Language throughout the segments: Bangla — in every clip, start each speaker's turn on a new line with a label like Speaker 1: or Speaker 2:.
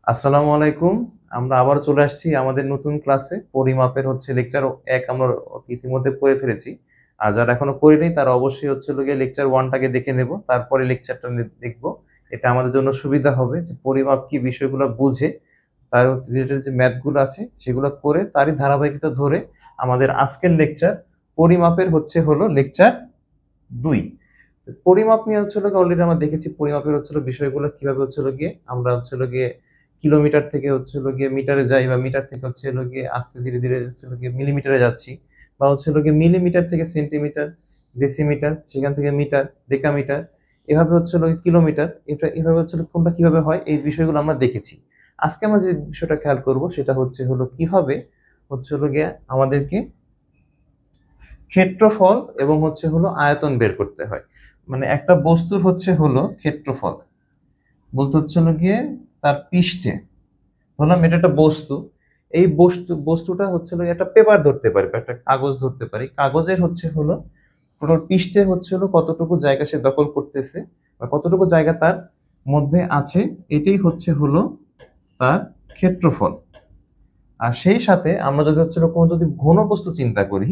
Speaker 1: আসসালামু আলাইকুম। আমরা আবার চলে আসছি আমাদের নতুন ক্লাসে। পরিমাপের লেকচার ১ আমরা ইতিমধ্যে পড়ে ফেলেছি। আর যারা এখনো পড়েনি তারা অবশ্যই গিয়ে লেকচার 1 টাকে দেখে নেব। তারপরে লেকচারটা দেখব। এটা আমাদের জন্য সুবিধা হবে যে পরিমাপ কি বিষয়গুলো বুঝে তার রিলেটেড যে ম্যাথ গুলো আছে সেগুলো করে তারই ধারাবাহিকতা ধরে আমাদের আজকের লেকচার পরিমাপের হলো লেকচার ২। পরিমাপ নিয়ে অলরেডি আমরা দেখেছি পরিমাপের বিষয়গুলো কিভাবে গিয়ে আমরা গিয়ে কিলোমিটার থেকে গিয়ে মিটারে যাই বা মিটার থেকে গিয়ে আস্তে ধীরে ধীরে গিয়ে মিলিমিটারে যাচ্ছি বা গিয়ে মিলিমিটার থেকে সেন্টিমিটার, ডেসিমিটার, সেখান থেকে মিটার, ডেকামিটার, এভাবে গিয়ে কিলোমিটার, এটা এভাবে কোনটা কিভাবে হয় এই বিষয়গুলো আমরা দেখেছি। আজকে আমরা যে বিষয়টা খেয়াল করব সেটা হলো কিভাবে গিয়ে আমাদেরকে ক্ষেত্রফল এবং আয়তন বের করতে হয়। মানে একটা বস্তুর হলো ক্ষেত্রফল বলতে গিয়ে তার পৃষ্ঠে ধরলাম এটা একটা বস্তু। এই বস্তুটা একটা পেপার ধরতে পারি বা একটা কাগজ ধরতে পারি। কাগজের হলো টোটাল পৃষ্ঠে কতটুকু জায়গা সে দখল করতেছে বা কতটুকু জায়গা তার মধ্যে আছে, এটাই হলো তার ক্ষেত্রফল। আর সেই সাথে আমরা যদি কোনো যদি ঘন বস্তু চিন্তা করি,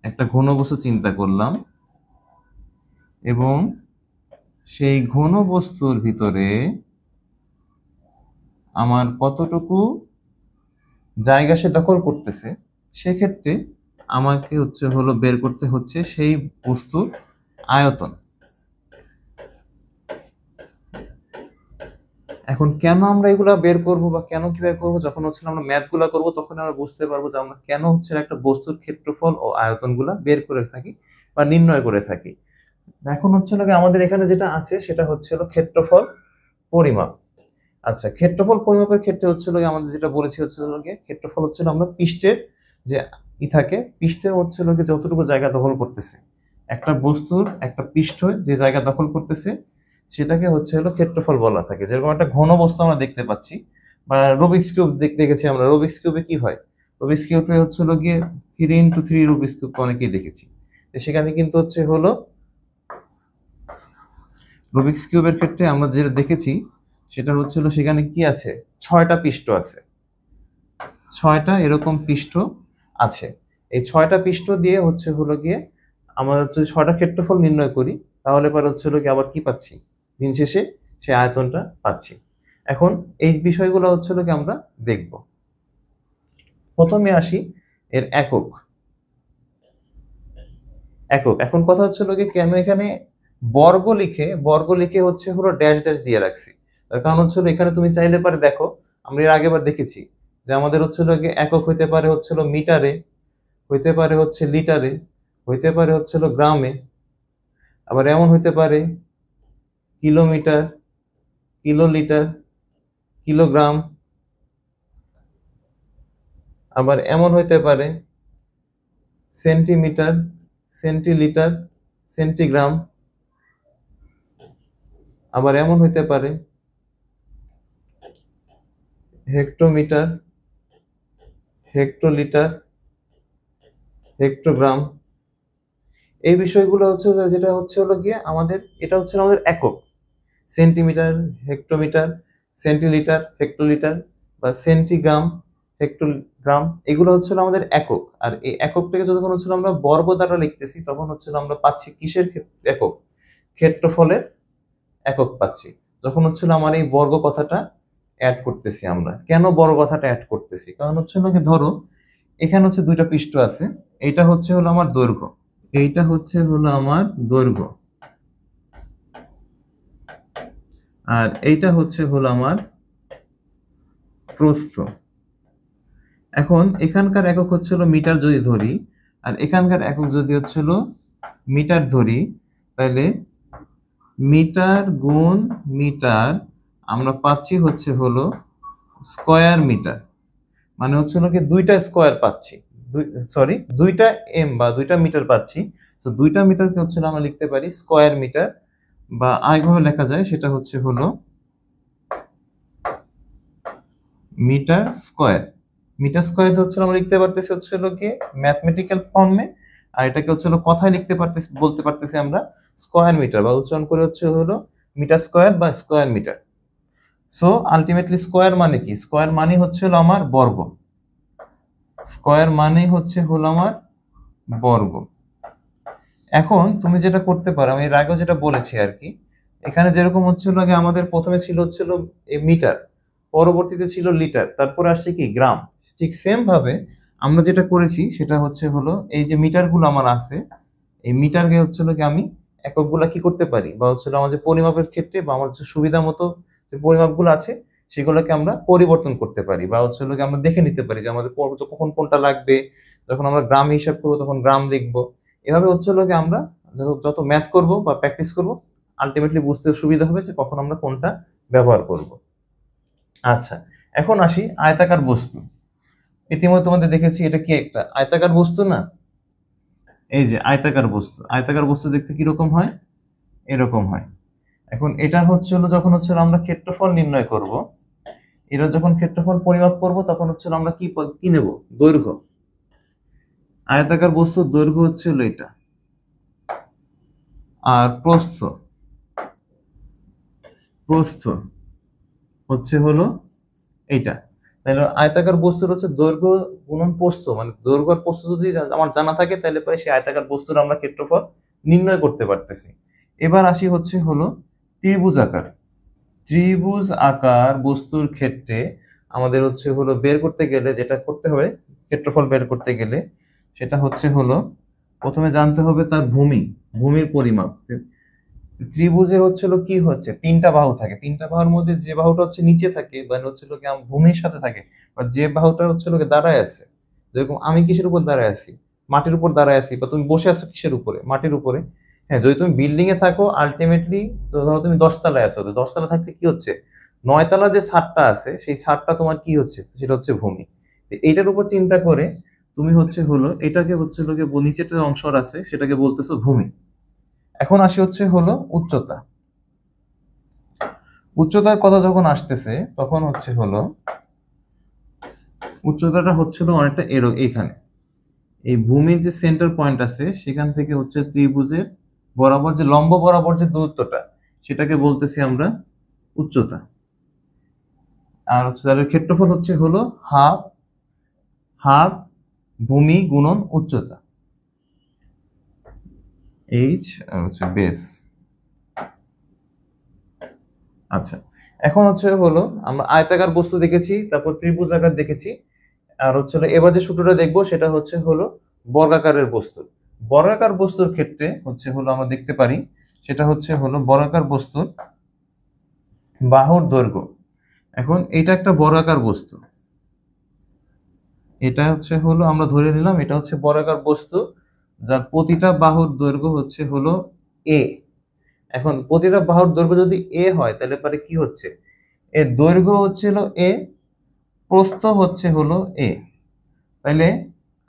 Speaker 1: একটা ঘন বস্তু চিন্তা করলাম এবং সেই ঘন বস্তুর ভিতরে আমার কতটুকু জায়গা সে দখল করতেছে, সেক্ষেত্রে আমাকে হলো বের করতে সেই বস্তুর আয়তন। এখন কেন আমরা এগুলা বের করব বা কেন কিভাবে করব, যখন আমরা ম্যাথ গুলা করবো তখন আমরা বুঝতে পারবো যে আমরা কেন একটা বস্তুর ক্ষেত্রফল ও আয়তন গুলা বের করে থাকি বা নির্ণয় করে থাকি। এখন আমাদের এখানে যেটা আছে সেটা হলো ক্ষেত্রফল পরিমাপ। আচ্ছা, ক্ষেত্রফল পরিমাপের ক্ষেত্রে আমাদের যেটা বলেছি ক্ষেত্রফল আমরা পৃষ্ঠের যে থাকে, পৃষ্ঠের যতটুকু জায়গা দখল করতেছে একটা বস্তুর একটা পৃষ্ঠ যে জায়গা দখল করতেছে সেটাকে হলো ক্ষেত্রফল বলা থাকে। যেরকম একটা ঘন বস্তু আমরা দেখতে পাচ্ছি বা রুবিক্স কিউব দেখেছি আমরা। রুবিক্স কিউবে কি হয়, রুবিক্স কিউবে গিয়ে 3x3 রুবিক্স কিউব তো অনেকেই দেখেছি। সেখানে কিন্তু হলো রুবিক্স কিউবের ক্ষেত্রে আমরা যেটা দেখেছি সেটা সেখানে কি আছে, 6টা পৃষ্ঠ আছে, 6টা এরকম পৃষ্ঠ আছে। এই 6টা পৃষ্ঠ দিয়ে হলো গিয়ে আমরা 6টা ক্ষেত্রফল নির্ণয় করি, তাহলে পরে গিয়ে আবার কি পাচ্ছি, দিন শেষে সেই আয়তনটা পাচ্ছি। এখন এই বিষয়গুলো গিয়ে আমরা দেখব। প্রথমে আসি এর একক। এখন কথা গিয়ে কেন এখানে বর্গ লিখে হলো ড্যাশ ড্যাশ দিয়ে রাখছি, তার কারণ এখানে তুমি চাইলে পারে দেখো, আমরা এর আগেবার দেখেছি যে আমাদের গিয়ে একক হইতে পারে মিটারে, হইতে পারে লিটারে, হইতে পারে গ্রামে, আবার এমন হইতে পারে কিলোমিটার, কিলোলিটার, কিলোগ্রাম, আবার এমন হইতে পারে সেন্টিমিটার, সেন্টিলিটার, সেন্টিগ্রাম, আবার এমন হইতে পারে হেক্টোমিটার, হেক্টোলিটার, হেক্টোগ্রাম। এই বিষয়গুলো যেটা হলো গিয়ে আমাদের, এটা আমাদের একক। সেন্টিমিটার, হেক্টোমিটার, সেন্টিলিটার, হেক্টোলিটার বা সেন্টিগ্রাম, হেক্টোগ্রাম, এগুলো আমাদের একক। আর এই এককটাকে যখন আমরা বর্গ দ্বারা লিখতেছি তখন আমরা পাচ্ছি কিসের একক, ক্ষেত্রফলের একক পাচ্ছি। যখন আমার এই বর্গ কথাটা অ্যাড করতেছি, আমরা কেন বর্গ কথাটা অ্যাড করতেছি, কারণ ধরো এখানে 2টা পৃষ্ঠ আছে, এইটা হলো আমার দৈর্ঘ্য, এইটা হলো আমার দৈর্ঘ্য, আর এইটা হলো আমার প্রস্থ। এখন এখানকার একক হলো মিটার যদি ধরি, আর এখানকার একক যদি হলো মিটার ধরি, তাহলে মিটার গুণ মিটার আমরা পাচ্ছি হলো স্কয়ার মিটার। মানে হলো কি 2টা স্কয়ার পাচ্ছি, সরি 2টা এম বা 2টা মিটার পাচ্ছি। তো 2টা মিটারকে আমরা লিখতে পারি স্কয়ার মিটার, বা আরেকভাবে লেখা যায় সেটা হলো মিটার স্কয়ার। মিটার স্কয়ার আমরা লিখতে পারতেছি হলো কি ম্যাথমেটিক্যাল ফর্মে, আর এটাকে কথায় লিখতে পারতেছি, বলতে পারতেছি আমরা স্কয়ার মিটার, বা উচ্চারণ করে হলো মিটার স্কয়ার বা square meter. So ultimately square মানে কি? স্কোয়ার মানে হচ্ছে হলো আমার বর্গ। স্কোয়ার মানে হচ্ছে হলো আমার বর্গ। এখন তুমি যেটা করতে পারো, আমি এর আগেও যেটা বলেছি আর কি, এখানে যেরকম হচ্ছিল আগে আমাদের প্রথমে ছিল হচ্ছিল মিটার, পরবর্তীতে ছিল লিটার, তারপরে আসছে কি গ্রাম। ঠিক সেম ভাবে আমরা যেটা করেছি সেটা হচ্ছে হলো এই যে মিটারগুলো আমার আছে, এই মিটারকে হচ্ছে হলো কি আমি এককগুলা কি করতে পারি, বা হচ্ছে হলো আমার যে পরিমাপের ক্ষেত্রে বা আমার যে সুবিধা মতো যে পরিমাপগুলো আছে সেগুলোকে আমরা পরিবর্তন করতে পারি, বা হচ্ছে হলো কি আমরা দেখে নিতে পারি যে আমাদের কখন কোনটা লাগবে। যখন আমরা গ্রাম হিসাব করবো তখন গ্রাম লিখবো। এভাবে হচ্ছে হলো কি আমরা যত ম্যাথ করব বা প্র্যাকটিস করব আলটিমেটলি বুঝতে সুবিধা হবে যে কখন আমরা কোনটা ব্যবহার করব। আচ্ছা, এখন আসি আয়তাকার বস্তু। ইতিমধ্যে তোমাদের দেখেছি এটা কি একটা আয়তাকার বস্তু না? এই যে আয়তাকার বস্তু, আয়তাকার বস্তু দেখতে কিরকম হয়? এরকম হয়। এখন এটা হচ্ছে হলো যখন হচ্ছে হলো আমরা ক্ষেত্রফল নির্ণয় করব, এটা যখন ক্ষেত্রফল পরিমাপ করব তখন হচ্ছে হলো আমরা কি নেব? দৈর্ঘ্য। আয়তাকার বস্তুর দৈর্ঘ্য হচ্ছে হলো এটা, আর প্রস্থ, প্রস্থ হচ্ছে হলো এইটা। তাহলে আয়তাকার বস্তুর হচ্ছে দৈর্ঘ্য গুণন প্রস্থ, মানে দৈর্ঘ্য আর প্রস্থ যদি আমার জানা থাকে তাহলে পরে সেই আয়তাকার বস্তুর আমরা ক্ষেত্রফল নির্ণয় করতে পারতেছি। এবার আসি হচ্ছে হলো ত্রিভুজ আকার। ত্রিভুজ আকার বস্তুর ক্ষেত্রে আমাদের হচ্ছে হলো বের করতে গেলে যেটা করতে হবে, ক্ষেত্রফল বের করতে গেলে সেটা হচ্ছে হলো প্রথমে জানতে হবে তার ভূমির পরিমাপ। ত্রিভুজের হচ্ছে হলো কি হচ্ছে তিনটা বাহু থাকে, তিনটা বাহুর মধ্যে যে বাহুটা হচ্ছে নিচে থাকে বা হচ্ছে লোকে ভূমির সাথে থাকে, বা যে বাহুটা হচ্ছে লোকে দাঁড়ায় আছে, যেরকম আমি কিসের উপর দাঁড়ায় আছি? মাটির উপর দাঁড়ায় আছি, বা তুমি বসে আছো কিসের উপরে? মাটির উপরে। হ্যাঁ, যদি তুমি বিল্ডিং এ থাকো আলটিমেটলি, তো ধরো তুমি 10 তলায় আছো, তো 10 তলা থাকলে কি হচ্ছে 9 তলা যে ছাদটা আছে সেই ছাদটা তোমার কি হচ্ছে? সেটা হচ্ছে ভূমি। তো এইটার উপর চিন্তা করে তুমি হচ্ছে হলো এটাকে হচ্ছে লোকে নিচের যে অংশ আছে সেটাকে বলতেছো ভূমি। এখন আসি হচ্ছে হলো উচ্চতা। উচ্চতার কথা যখন আসতেছে তখন হচ্ছে হলো উচ্চতাটা হচ্ছিল অনেকটা এইখানে, এই ভূমির যে সেন্টার পয়েন্ট আছে সেখান থেকে হচ্ছে ত্রিভুজের বরাবর যে লম্ব বরাবর যে দূরত্বটা সেটাকে বলতেছি আমরা উচ্চতা। আর হচ্ছে তাদের ক্ষেত্রফল হচ্ছে হলো হাফ হাফ ভূমি গুণন উচ্চতা, এইচ আর হচ্ছে বেস। আচ্ছা, এখন হচ্ছে হলো আমরা আয়তাকার বস্তু দেখেছি, তারপর ত্রিভুজ আকার দেখেছি, আর হচ্ছে হলো এবার যে সূত্রটা দেখবো সেটা হচ্ছে হলো বর্গাকারের বস্তু। বর্গাকার বস্তুর ক্ষেত্রে হচ্ছে হলো আমরা দেখতে পারি সেটা হচ্ছে হলো বর্গাকার বস্তুর বাহুর দৈর্ঘ্য। এখন এটা একটা বর্গাকার বস্তু, এটা হচ্ছে হলো আমরা ধরে নিলাম এটা হচ্ছে বর্গাকার বস্তু যার প্রতিটা বাহুর দৈর্ঘ্য হচ্ছে হলো এ। এখন প্রতিটা বাহুর দৈর্ঘ্য যদি এ হয় তাহলে পরে কি হচ্ছে, এর দৈর্ঘ্য হচ্ছে হলো এ, প্রস্থ হচ্ছে হলো এ। তাইলে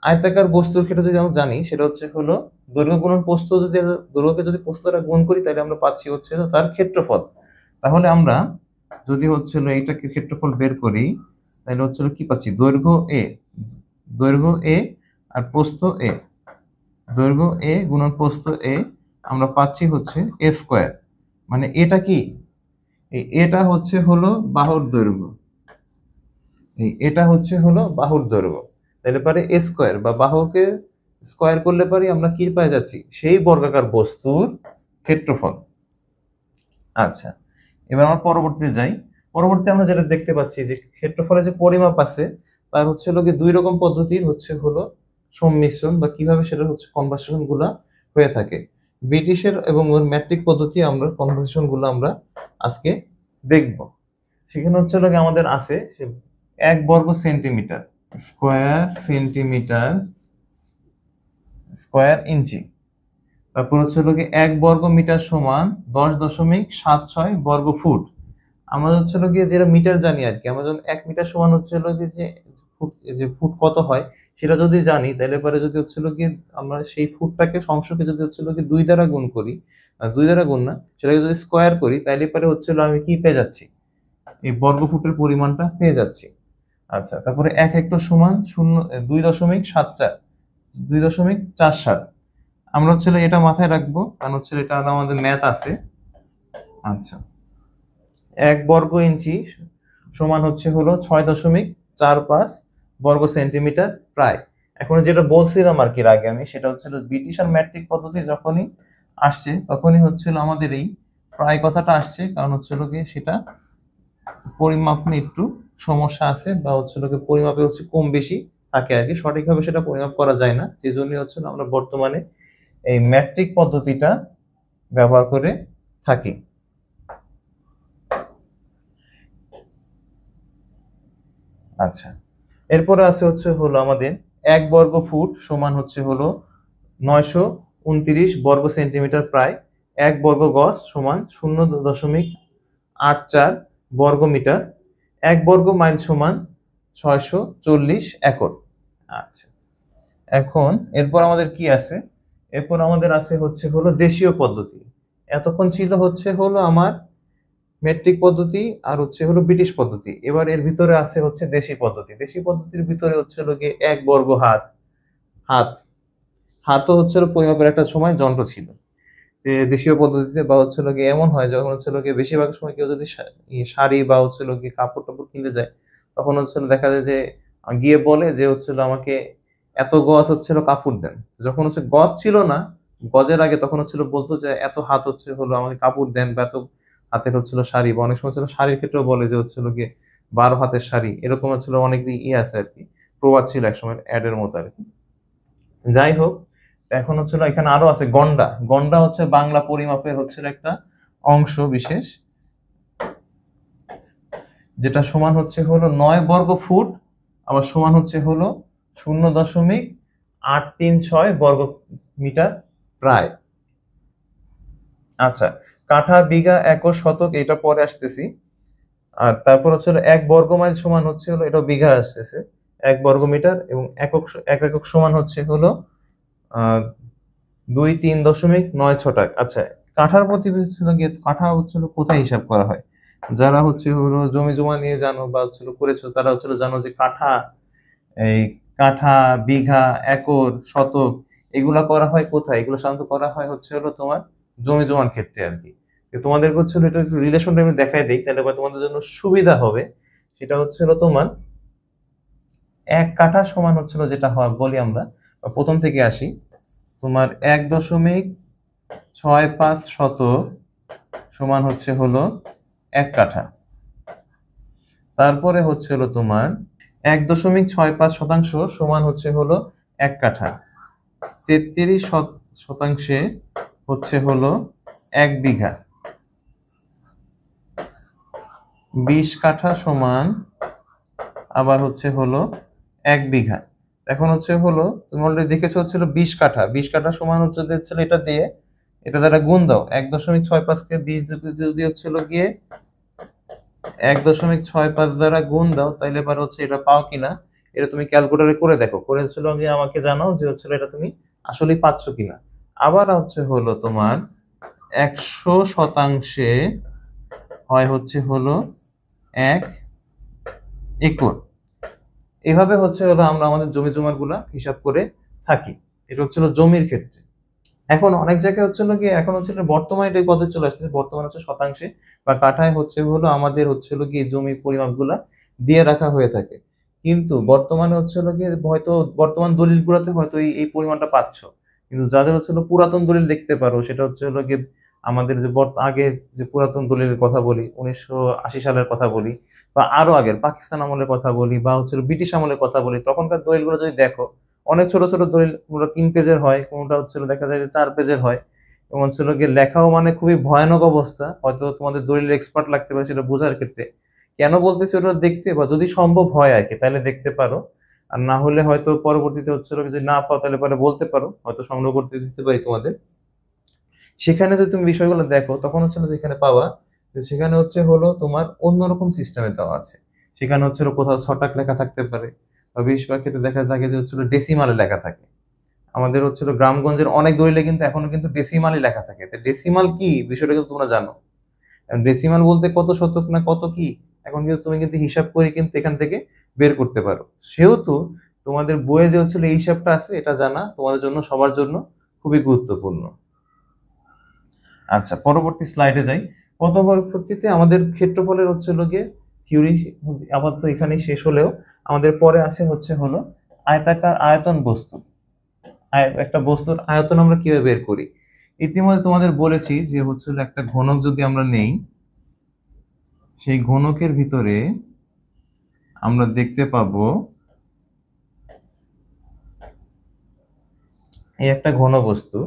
Speaker 1: আয়তাকার বস্তুর ক্ষেত্রে যদি আমরা জানি সেটা হচ্ছে হলো দৈর্ঘ্য গুণন প্রস্থ, যদি দৈর্ঘ্যকে যদি প্রস্থটা গুণ করি তাহলে আমরা পাচ্ছি হচ্ছে হলো তার ক্ষেত্রফল। তাহলে আমরা যদি হচ্ছে হলো এইটাকে ক্ষেত্রফল বের করি তাহলে হচ্ছে হলো কি পাচ্ছি, দৈর্ঘ্য এ, দৈর্ঘ্য এ আর প্রস্থ এ, দৈর্ঘ্য এ গুণন প্রস্থ এ, আমরা পাচ্ছি হচ্ছে এ স্কোয়ার। মানে এটা কি, এটা হচ্ছে হলো বাহুর দৈর্ঘ্য, এটা হচ্ছে হলো বাহুর দৈর্ঘ্য। তাহলে পারে এ স্কোয়ার বা বাহুকে স্কোয়ার করলে পারি আমরা কি পাই যাচ্ছি, সেই বর্গাকার বস্তুর ক্ষেত্রফল। আচ্ছা, এবার আমরা পরবর্তীতে যাই। পরবর্তী আমরা যেটা দেখতে পাচ্ছি যে ক্ষেত্রফলের যে পরিমাপ আছে তার হচ্ছে হলো কি দুই রকম পদ্ধতির হচ্ছে হলো সংমিশ্রণ, বা কিভাবে সেটা হচ্ছে কনভার্সেশন গুলা হয়ে থাকে। ব্রিটিশের এবং ম্যাট্রিক পদ্ধতি আমরা কনভার্সেশন গুলো আমরা আজকে দেখব। সেখানে হচ্ছে হলো আমাদের আছে 1 বর্গ সেন্টিমিটার স্কোয়ার সেন্টিমিটার স্কোয়ার ইঞ্চি, তারপর হচ্ছে হলো 1 বর্গ মিটার সমান 10.76 বর্গ ফুট। আমরা হচ্ছে হলো যেটা মিটার জানি আর কি, আমরা যখন 1 মিটার সমান হচ্ছে হলো যে ফুট, যে ফুট কত হয় সেটা যদি জানি তাহলে পরে যদি হচ্ছে হলো আমরা সেই ফুটটাকে সংখ্যাকে যদি হচ্ছে হলো 2 দ্বারা গুণ করি, 2 দ্বারা গুণ না, সেটাকে যদি স্কোয়ার করি তাহলে পরে হচ্ছে হলো আমি কি পেয়ে যাচ্ছি, এই বর্গফুটের পরিমাণটা পেয়ে যাচ্ছি। আচ্ছা, তারপরে 1 হেক্টর সমান 2.74, 2.47। আমরা হচ্ছে এটা মাথায় রাখবো কারণ হচ্ছে এটা আমাদের ম্যাথ আছে। আচ্ছা, 1 বর্গ ইঞ্চি সমান হচ্ছে হলো 6.45 বর্গ সেন্টিমিটার প্রায়। এখন যেটা বলছিলাম আর কি আগে আমি, সেটা হচ্ছে ব্রিটিশ আর ম্যাট্রিক পদ্ধতি যখনই আসছে তখনই হচ্ছিল আমাদের এই প্রায় কথাটা আসছে, কারণ হচ্ছিল কি সেটা পরিমাপ নিয়ে একটু সমস্যা আছে, বা হচ্ছিল কি পরিমাপে হচ্ছে কম বেশি থাকে আর কি, সঠিকভাবে সেটা পরিমাপ করা যায় না, যে জন্যই হচ্ছে আমরা বর্তমানে এই ম্যাট্রিক পদ্ধতিটা ব্যবহার করে থাকি। আচ্ছা, এরপরে আছে হচ্ছে হলো আমাদের 1 বর্গ ফুট সমান হচ্ছে হলো 929 বর্গ সেন্টিমিটার প্রায়। 1 বর্গ গজ সমান 0.84 বর্গ মিটার। 1 বর্গ মাইল সমান 640 একর। আচ্ছা, এখন এরপর আমাদের কি আছে? এরপর আমাদের আছে হচ্ছে হলো দেশীয় পদ্ধতি। এতক্ষণ ছিল হচ্ছে হলো আমার মেট্রিক পদ্ধতি আর হচ্ছে হলো ব্রিটিশ পদ্ধতি। এবার এর ভিতরে আছে হচ্ছে দেশি পদ্ধতি। দেশি পদ্ধতির ভিতরে হচ্ছে হলো গিয়ে 1 বর্গ হাত, হাত হাতও হচ্ছে হলো পরিমাপের একটা সময় যন্ত্র ছিল। দেশীয় পদ্ধতিতে বা হচ্ছে হলো গিয়ে এমন হয় যখন হচ্ছে হলো গিয়ে বেশিরভাগ সময় কেউ যদি শাড়ি বা হচ্ছে হলো গিয়ে কাপড় টাপড় কিনতে যায়, তখন হচ্ছে হলো দেখা যায় যে গিয়ে বলে যে হচ্ছে হলো আমাকে এত গজ হচ্ছে হলো কাপড় দেন। যখন হচ্ছে গজ ছিল না, গজের আগে তখন হচ্ছে হলো বলতো যে এত হাত হচ্ছে হলো আমাকে কাপড় দেন, বা এত হাতের হচ্ছিল শাড়ি, বা অনেক সময় ছিল শাড়ির ক্ষেত্রেও বলে যে হচ্ছে হলো গিয়ে 12 হাতের শাড়ি, এরকম হচ্ছিল অনেক আছে আর কি, প্রবাদ ছিল একসময় অ্যাডের মতো আর কি। যাই হোক, এখন হচ্ছিল এখানে আরো আছে গন্ডা। গন্ডা হচ্ছে বাংলা পরিমাপের হচ্ছে একটা অংশ বিশেষ, যেটা সমান হচ্ছে হলো 9 বর্গ ফুট, আবার সমান হচ্ছে হলো 0.836 বর্গ মিটার প্রায়। আচ্ছা, কাঠা, বিঘা, একর, শতক এটা পরে আসতেছি। আর তারপর হচ্ছে হলো 1 বর্গ মাইল সমান হচ্ছে হলো, এটা বিঘা আসতেছে, 1 বর্গ মিটার, এবং এক একক সমান হচ্ছে হলো 23.96 টাকা। আচ্ছা, কাঠার প্রতি হচ্ছে গিয়ে কাঠা হচ্ছে কোথায় হিসাব করা হয়? যারা হচ্ছে হলো জমি জমা নিয়ে জানো বা হচ্ছে করেছো, তারা হচ্ছে জানো যে কাঠা, এই কাঠা, বিঘা, একর, শতক এগুলা করা হয় কোথায়? এগুলো সাধারণত করা হয় হচ্ছে হলো তোমার জমি জমার ক্ষেত্রে আর কি। তোমাদের হচ্ছে হলো এটা একটু রিলেশনটা আমি দেখাই দিই, তাহলে বা তোমাদের জন্য সুবিধা হবে। সেটা হচ্ছে হলো তোমার 1 কাঠা সমান হচ্ছিল, যেটা হয় বলি আমরা, প্রথম থেকে আসি, তোমার 1.65 শতক সমান হচ্ছে হলো 1 কাঠা। তারপরে হচ্ছে হলো তোমার 1.65 শতাংশ সমান হচ্ছে হলো 1 কাঠা। 33 শতাংশে হচ্ছে হলো 1 বিঘা। 20 কাঠা সমান আবার হচ্ছে হলো 1 বিঘা। এখন হচ্ছে হলো তুমি অলরেডি দেখেছো হচ্ছে 20 কাঠা, 20 কাঠা সমান হচ্ছে এটা দিয়ে এটা দ্বারা গুণ দাও, 1.65 কে 20 যদি হচ্ছে গিয়ে 1.65 দ্বারা গুণ দাও, তাইলে এবার হচ্ছে এটা পাও কিনা এটা তুমি ক্যালকুলেটরে করে দেখো, করে হচ্ছে গিয়ে আমাকে জানাও যে হচ্ছে এটা তুমি আসলেই পাচ্ছ কিনা। আবার হচ্ছে হলো তোমার 100 শতাংশে হয় হচ্ছে হলো 1 একর। এভাবে হচ্ছে হলো আমরা আমাদের জমি জমার গুলা হিসাব করে থাকি। এটা হচ্ছে জমির ক্ষেত্রে। এখন অনেক জায়গায় হচ্ছে গিয়ে এখন হচ্ছে বর্তমানে এটা পদ্ধতি চলে আসছে, বর্তমানে হচ্ছে শতাংশে বা কাঠায় হচ্ছে হলো আমাদের হচ্ছে হলো গিয়ে জমি পরিমাপ গুলা দিয়ে রাখা হয়ে থাকে। কিন্তু বর্তমানে হচ্ছে হলো গিয়ে হয়তো বর্তমান দলিল গুলাতে হয়তো এই পরিমাণটা পাচ্ছ, কিন্তু যাদের হচ্ছে হলো পুরাতন দলিল দেখতে পারো, সেটা হচ্ছে হলো গিয়ে আমাদের যে আগে যে পুরাতন দলিলের কথা বলি, 1980 সালের কথা বলি, বা আরো আগের পাকিস্তান আমলের কথা বলি, বা হচ্ছে ব্রিটিশ আমলের কথা বলি, তখনকার দলিলগুলো যদি দেখো, অনেক ছোট ছোট দলিল, কোনোটা 3 পেজের হয়, কোনোটা হচ্ছে দেখা যায় যে 4 পেজের হয়, এবং হচ্ছে গিয়ে লেখাও মানে খুবই ভয়ানক অবস্থা। হয়তো তোমাদের দলিলের এক্সপার্ট লাগতে পারে সেটা বোঝার ক্ষেত্রে। কেন বলতেছি ওটা দেখতে, বা যদি সম্ভব হয় আর কি তাহলে দেখতে পারো, আর না হলে হয়তো পরবর্তীতে হচ্ছে যদি না পাও তাহলে পরে বলতে পারো, হয়তো সংগ্রহ করতে দিতে পারি তোমাদের। সেখানে যদি তুমি বিষয়গুলো দেখো তখন হচ্ছে যেখানে পাওয়া, সেখানে হচ্ছে হলো তোমার অন্যরকম সিস্টেমে দেওয়া আছে। সেখানে হচ্ছে কোথাও ছটাক লেখা থাকতে পারে, বা বেশিরভাগ ক্ষেত্রে দেখা থাকে যে হচ্ছে ডেসিমালে লেখা থাকে। আমাদের হচ্ছে গ্রামগঞ্জের অনেক দলিলে কিন্তু এখনো কিন্তু ডেসিমালই লেখা থাকে। ডেসিমাল কি বিষয়টা কিন্তু তোমরা জানো, ডেসিমাল বলতে কত শতক না কত কি, এখন কিন্তু তুমি কিন্তু হিসাব করে কিন্তু এখান থেকে বের করতে পারো। সেহেতু তোমাদের বইয়ে যে হচ্ছে এই হিসাবটা আছে, এটা জানা তোমাদের জন্য সবার জন্য খুবই গুরুত্বপূর্ণ। আচ্ছা, পরবর্তী স্লাইডে যাই। প্রথম পরিপ্রেক্ষিতে আমাদের ক্ষেত্রফলের হচ্ছে গিয়ে থিওরি আপাতত এখানেই শেষ হলেও আমাদের পরে আছে হলো আয়তাকার আয়তন বস্তু। একটা বস্তুর আয়তন আমরা কিভাবে বের করি? ইতিমধ্যে তোমাদের বলেছি যে একটা ঘনক যদি আমরা নেই, সেই ঘনকের ভিতরে আমরা দেখতে পাবো এই একটা ঘন বস্তু।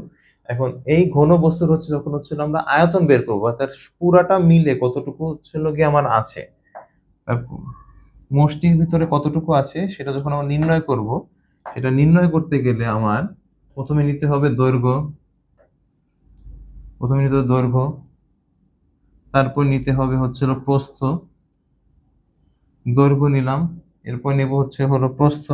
Speaker 1: এখন এই ঘন বস্তুর যখন আমরা আয়তন বের করবো, তার পুরাটা মিলে কতটুকু গিয়ে আমার আছে, মোষ্টির ভিতরে কতটুকু আছে সেটা যখন আমরা নির্ণয় করব, সেটা নির্ণয় করতে গেলে আমার প্রথমে নিতে হবে দৈর্ঘ্য, তারপর নিতে হবে প্রস্থ, দৈর্ঘ্য নিলাম, এরপর নেব প্রস্থ,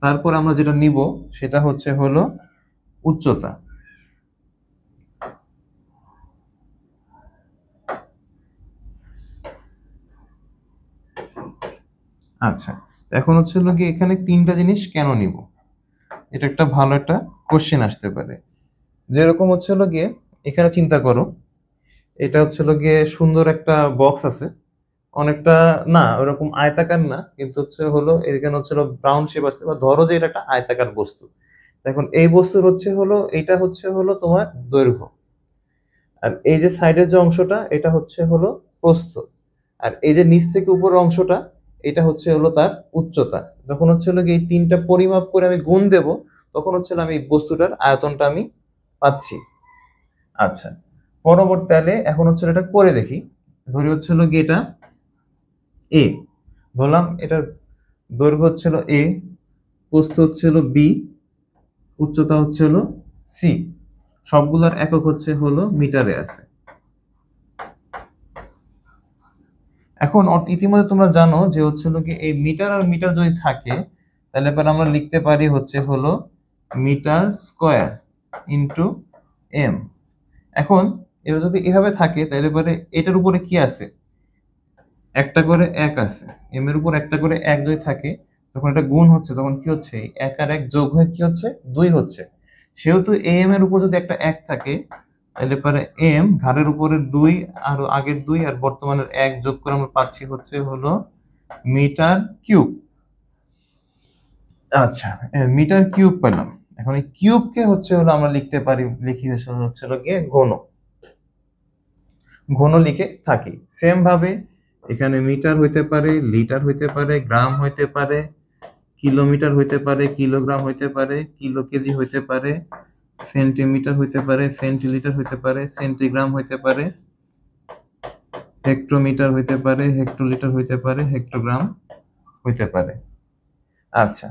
Speaker 1: তারপর আমরা যেটা নিব সেটা হলো উচ্চতা। আচ্ছা, এখন কি এখানে তিনটা জিনিস কেন নিব, এটা একটা ভালো একটা কোশ্চেন আসতে পারে। যেরকম গিয়ে এখানে চিন্তা করো, এটা গিয়ে সুন্দর একটা বক্স আছে, অনেকটা না ওরকম আয়তাকার না, কিন্তু এখানে ব্রাউন শেপ আছে, বা ধরো যে এটা একটা আয়তাকার বস্তু। এখন এই বস্তুর এটা তোমার দৈর্ঘ্য, আর এই যে সাইডের যে অংশটা এটা প্রস্থ, আর এই যে নিচ থেকে উপরের অংশটা এটা তার উচ্চতা। যখন এই তিনটা পরিমাপ করে আমি গুণ দেব, তখন আমি এই বস্তুটার আয়তনটা আমি পাচ্ছি। আচ্ছা, পরবর্তীকালে এখন এটা করে দেখি। ধরি গিয়ে এটা এ, ধরলাম এটার দৈর্ঘ্য এ, প্রস্থ বি, উচ্চতা সি, সবগুলোর একক মিটারে আছে। এখন ইতিমধ্যে তোমরা জানো যে কি এই মিটার আর মিটার যদি থাকে, তাহলে পরে আমরা লিখতে পারি মিটার স্কয়ার ইন্টু এম। এখন এটা যদি এভাবে থাকে, তাহলে পরে এটার উপরে কি আছে, একটা করে এক আছে, এম এর উপর একটা করে এক যদি থাকে, তখন এটা গুণ হচ্ছে, তখন কি হচ্ছে এক আর এক যোগ হয়ে কি হচ্ছে দুই হচ্ছে। সেহেতু এম এর উপর যদি একটা এক থাকে, তাহলে পরে এম ঘাড়ের উপরে দুই আর আগের দুই আর বর্তমানের এক যোগ করে আমরা পাচ্ছি মিটার কিউব। আচ্ছা, মিটার কিউব পেলাম। এখন এই কিউবকে আমরা লিখতে পারি, লিখি গিয়ে ঘন, ঘন লিখে থাকি। সেম ভাবে এখানে মিটার হইতে পারে, লিটার হইতে পারে, গ্রাম হইতে পারে, কিলোমিটার হইতে পারে, কিলোগ্রাম হইতে পারে, কিলো কেজি হইতে পারে, সেন্টিমিটার হইতে পারে, সেন্টিলিটার হইতে পারে, সেন্টিগ্রাম হইতে পারে, হেক্টোমিটার হইতে পারে, হেক্টোলিটার হইতে পারে, হেক্টোগ্রাম হইতে পারে। আচ্ছা,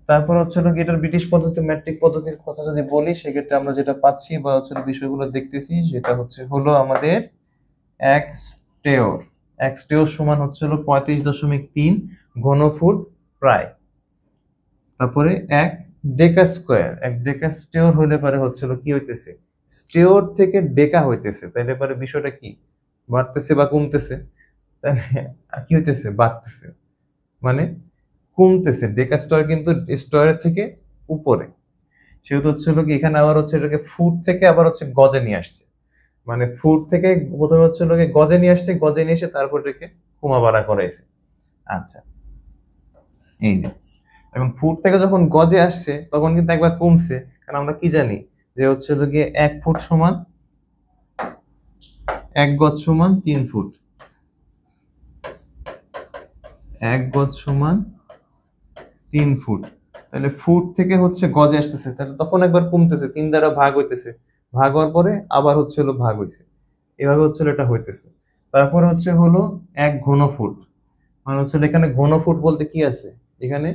Speaker 1: তারপর এটার ব্রিটিশ পদ্ধতি, ম্যাট্রিক পদ্ধতির কথা যদি বলি, সেক্ষেত্রে আমরা যেটা পাচ্ছি বা বিষয়গুলো দেখতেছি, সেটা আমাদের এক স্টেয়র। এক স্টেয়র সমান 35.3 ঘনফুট প্রায়। তারপরে এক ডেকা স্কোয়ার, এক ডেকা স্টেয়র হইলে পারে কি হইতেছে, স্টেয়র থেকে ডেকা হইতেছে, তাইলে পারে বিষয়টা কি বাড়তেছে বা কমতেছে, তাহলে কি হইতেছে বাড়তেছে, মানে কমতেছে। ডেকা স্টয়ার কিন্তু স্টয়ারের থেকে উপরে, সেহেতু কি এখানে আবার এটাকে ফুট থেকে আবার গজে নিয়ে আসছে, মানে ফুট থেকে প্রথমে গজে নিয়ে আসছে, গজে নিয়ে এসে তারপর এটাকে কমা বাড়া করাইছে। আচ্ছা, এই যে এখন ফুট থেকে যখন গজে আসছে, তখন কিন্তু একবার কমছে, কারণ আমরা কি জানি যে গিয়ে 1 ফুট সমান 1 গজ সমান 3 ফুট, 1 গজ সমান 3 ফুট। তাহলে ফুট থেকে গজে আসতেছে, তাহলে তখন একবার কমতেছে, 3 দ্বারা ভাগ হইতেছে, ভাগ হওয়ার পরে আবার ভাগ হইছে, এভাবে এটা হইতেছে। তারপরে হলো 1 ঘন ফুট, মানে এখানে ঘন ফুট বলতে কি আছে, এখানে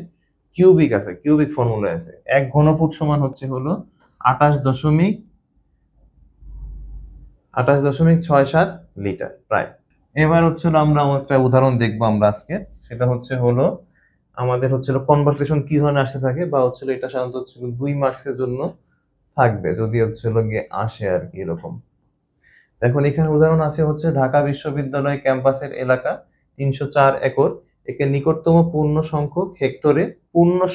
Speaker 1: কিউবিক আছে, কিউবিক ফর্মুলা আছে। 1 ঘন ফুট সমান হলো 28.67 লিটার প্রায়। এবার আমরা একটা উদাহরণ দেখবো আমরা আজকে, সেটা হলো আমাদের কনভারসেশন কি ধরনের আসতে থাকে, বা এটা সাধারণত 2 মার্কসের জন্য থাকবে, যদি গিয়ে আসে আর কি এরকম। এখন এখানে উদাহরণ আছে ঢাকা বিশ্ববিদ্যালয় ক্যাম্পাসের এলাকা 304 একর, একে নিকটতম পূর্ণ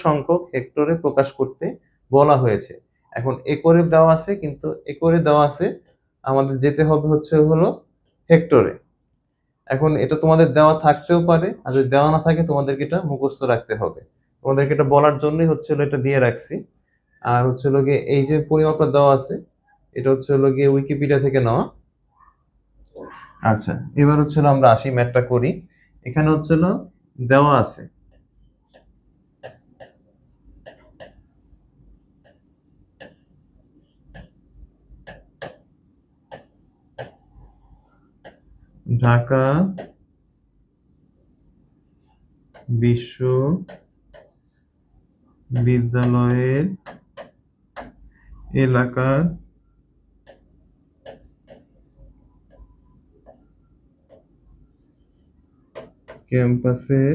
Speaker 1: সংখ্যক হেক্টরে প্রকাশ করতে বলা হয়েছে। এখন একরে দেওয়া আছে, কিন্তু একরে দেওয়া আছে, আমাদের যেতে হবে হচ্ছে হলো হেক্টরে। এখন এটা তোমাদের দেওয়া থাকতেও পারে, আর যদি দেওয়া না থাকে তোমাদেরকে এটা মুখস্থ রাখতে হবে। তোমাদেরকে এটা বলার জন্যই হচ্ছে হলো এটা দিয়ে রাখছি। আর হচ্ছে হলো গিয়ে এই যে পরিমাপটা দেওয়া আছে, এটা হচ্ছে হলো গিয়ে উইকিপিডিয়া থেকে নেওয়া। আচ্ছা, এবার হচ্ছে হলো আমরা আসি ম্যাথটা করি। এখানে হচ্ছে হলো দেওয়া আছে ঢাকা বিশ্ববিদ্যালয়ের এলাকার ক্যাম্পাসের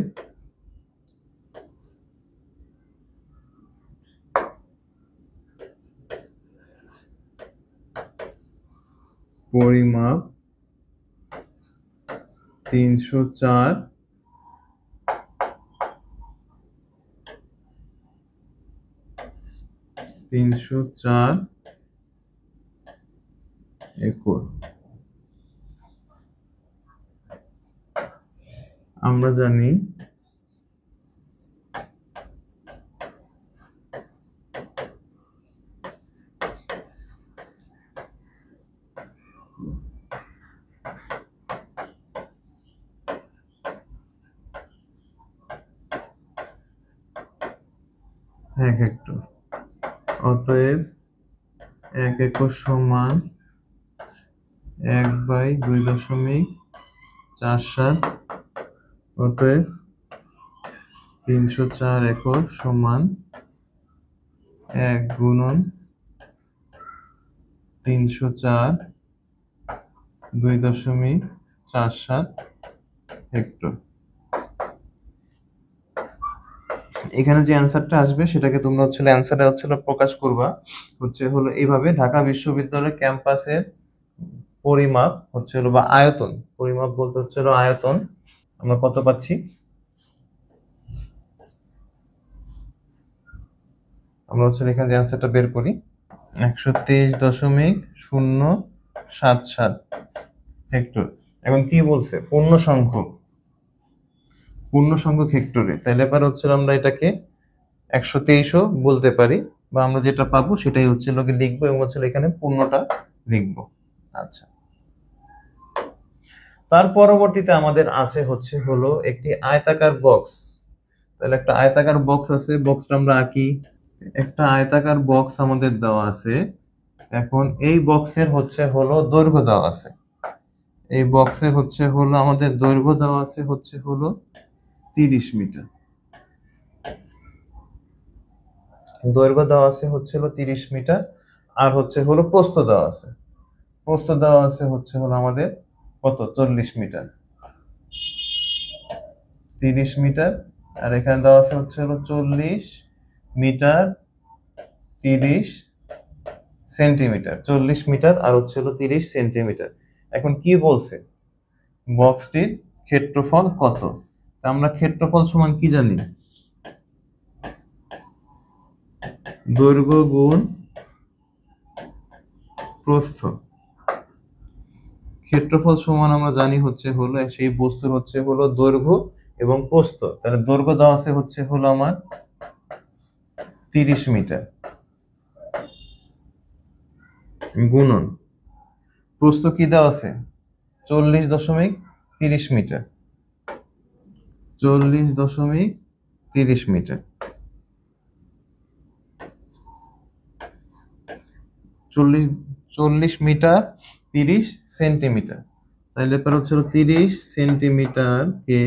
Speaker 1: পরিমাপ 304 একর। আমরা জানি এক হেক্টর, অতএব 1 একর সমান 1/2.47। অতএব 304 একর সমান 1 গুণন 304 2.47 হেক্টর। এখানে যে অ্যান্সারটা আসবে সেটাকে তোমরা হচ্ছে অ্যান্সারে হচ্ছে প্রকাশ করবা হচ্ছে হলো এইভাবে, ঢাকা বিশ্ববিদ্যালয় ক্যাম্পাসের পরিমাপ হচ্ছে হলো বা আয়তন, পরিমাপ বলতে হচ্ছে হলো আয়তন আমরা কত পাচ্ছি, আমরা হচ্ছে এখানে যে অ্যান্সারটা বের করি 123.077 হেক্টর। এখন কি বলছে পূর্ণ সংখ্যক হেক্টরে, তাহলে এবার হচ্ছে আমরা এটাকে 123ও বলতে পারি, বা আমরা যেটা পাবো সেটাই হচ্ছে লোকে লিখবো এবং হচ্ছে এখানে পূর্ণটা লিখবো। আচ্ছা, তার পরবর্তীতে আমাদের আছে হচ্ছে হলো একটি আয়তাকার বক্স। তাহলে একটা আয়তাকার বক্স আছে, বক্সটা আমরা আঁকি। একটা আয়তাকার বক্স আমাদের দেওয়া আছে। এখন এই বক্সের হচ্ছে হলো দৈর্ঘ্য দেওয়া আছে, এই বক্সের হচ্ছে হলো আমাদের দৈর্ঘ্য দেওয়া আছে হচ্ছে হলো 30 মিটার। দৈর্ঘ্য দেওয়া আছে হচ্ছে হলো 30 মিটার, আর হচ্ছে হলো প্রস্থ দেওয়া আছে, প্রস্থ দেওয়া আছে হচ্ছে হলো আমাদের কত 40 মিটার। 30 মিটার, আর এখানে দেওয়া আছে হচ্ছে হলো 40 মিটার 30 সেন্টিমিটার, 40 মিটার আর হচ্ছে হলো 30 সেন্টিমিটার। এখন কি বলছে বক্সটির ক্ষেত্রফল কত? আমরা ক্ষেত্রফল সমান কি জানি, দৈর্ঘ্য গুণ প্রস্থ। ক্ষেত্রফল সমান আমরা জানি হচ্ছে হলো সেই বস্তুর হচ্ছে হলো দৈর্ঘ্য এবং প্রস্থ। তাহলে দৈর্ঘ্য দেওয়া আছে হচ্ছে হলো আমার 30 মিটার গুণন প্রস্থ কি দেওয়া আছে 40.30 মিটার, 40.30 মিটার, 40 মিটার 30 সেন্টিমিটার। তাহলে এবার হচ্ছে 30 সেন্টিমিটারকে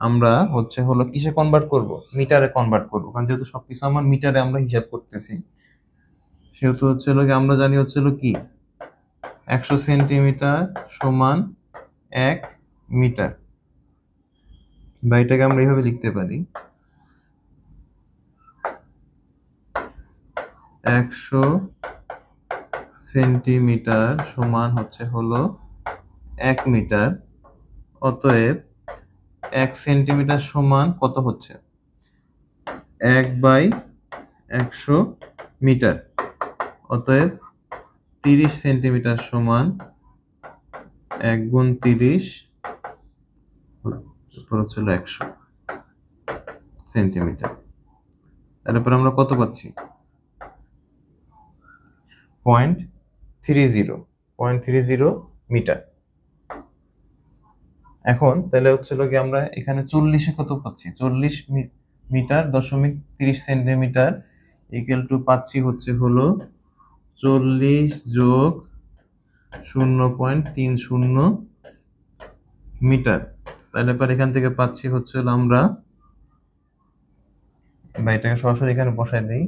Speaker 1: আমরা হচ্ছে হলো কিসে কনভার্ট করব, মিটারে কনভার্ট করব, কারণ যেহেতু সবকিছু আমার মিটারে আমরা হিসাব করতেছি, সেহেতু হচ্ছে হলো আমরা জানি হচ্ছে হলো কি 100 সেন্টিমিটার সমান 1 মিটার, বা এটাকে আমরা এইভাবে লিখতে পারি 100 সেন্টিমিটার সমান হচ্ছে হলো 1 মিটার। অতএব 1 সেন্টিমিটার সমান কত হচ্ছে 1/100 মিটার। অতএব 30 সেন্টিমিটার সমান 1 গুণ 30 হচ্ছিল 100 সেন্টিমিটার। তারপর আমরা কত পাচ্ছি? 0.30 মিটার। এখন তাহলে হচ্ছিল কি আমরা এখানে 40-এ কত পাচ্ছি? 40 মিটার দশমিক 30 সেন্টিমিটার ইকুয়াল টু পাচ্ছি হচ্ছে হলো 40 যোগ 0.30 মিটার। তাহলে পর এখান থেকে পাচ্ছি হচ্ছে হলো আমরা এটাকে সরাসরি এখানে বসাই দিই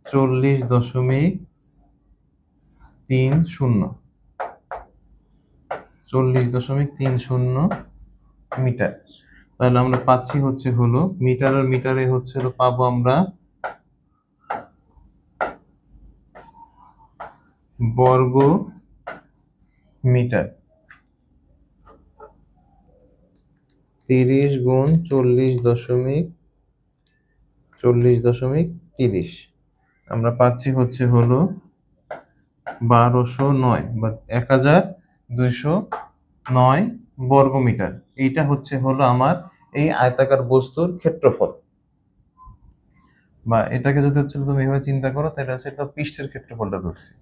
Speaker 1: 40.30 40.30 মিটার। তাহলে আমরা পাচ্ছি হচ্ছে হলো মিটার আর মিটারে হচ্ছে হলো পাবো আমরা বর্গ মিটার। 30 গুণ 40.30 আমরা পাচ্ছি হচ্ছে হলো 1209 বা 1209 বর্গ মিটার। এইটা হচ্ছে হলো আমার এই আয়তাকার বস্তুর ক্ষেত্রফল। বা এটাকে যদি হচ্ছে তুমি এভাবে চিন্তা করো তাহলে হচ্ছে এটা পৃষ্ঠের ক্ষেত্রফলটা ধরছি।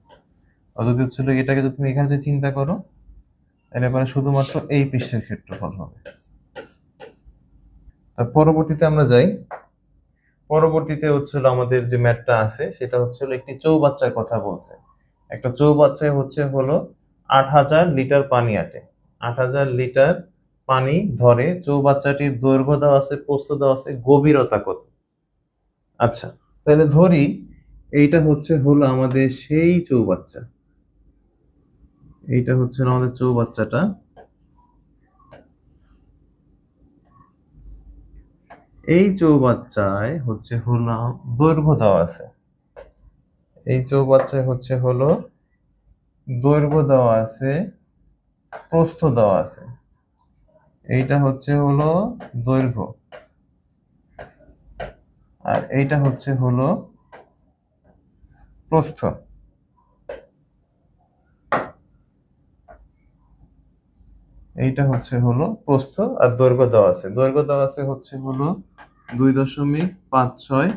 Speaker 1: আর যদি হচ্ছে এটাকে যদি তুমি এখানে যদি চিন্তা করো তাহলে পরে শুধুমাত্র এই পৃষ্ঠের ক্ষেত্রফল হবে। তার পরবর্তীতে আমরা যাই। পরবর্তীতে হচ্ছে আমাদের যে ম্যাথটা আছে সেটা হচ্ছে একটি চৌবাচ্চার কথা বলছে। একটা চৌবাচ্চায় হচ্ছে হলো 8000 লিটার পানি আটে। 8000 লিটার পানি ধরে। চৌবাচ্চাটির দৈর্ঘ্য দেওয়া আছে, প্রস্থ দেওয়া আছে, গভীরতা কত? আচ্ছা, তাহলে ধরি এইটা হচ্ছে হলো আমাদের সেই চৌবাচ্চা। এইটা হচ্ছে আমাদের চৌবাচ্চাটা। এই চৌবাচ্চায় হচ্ছে হলো দৈর্ঘ্য দেওয়া আছে। এই চৌবাচ্চায় হচ্ছে হলো দৈর্ঘ্য দেওয়া আছে, প্রস্থ দেওয়া আছে। এইটা হচ্ছে হলো দৈর্ঘ্য আর এইটা হচ্ছে হলো প্রস্থ। এইটা হচ্ছে হলো প্রস্থ আর দৈর্ঘ্য দেওয়া আছে। দৈর্ঘ্য দেওয়া আছে হচ্ছে হলো 2.56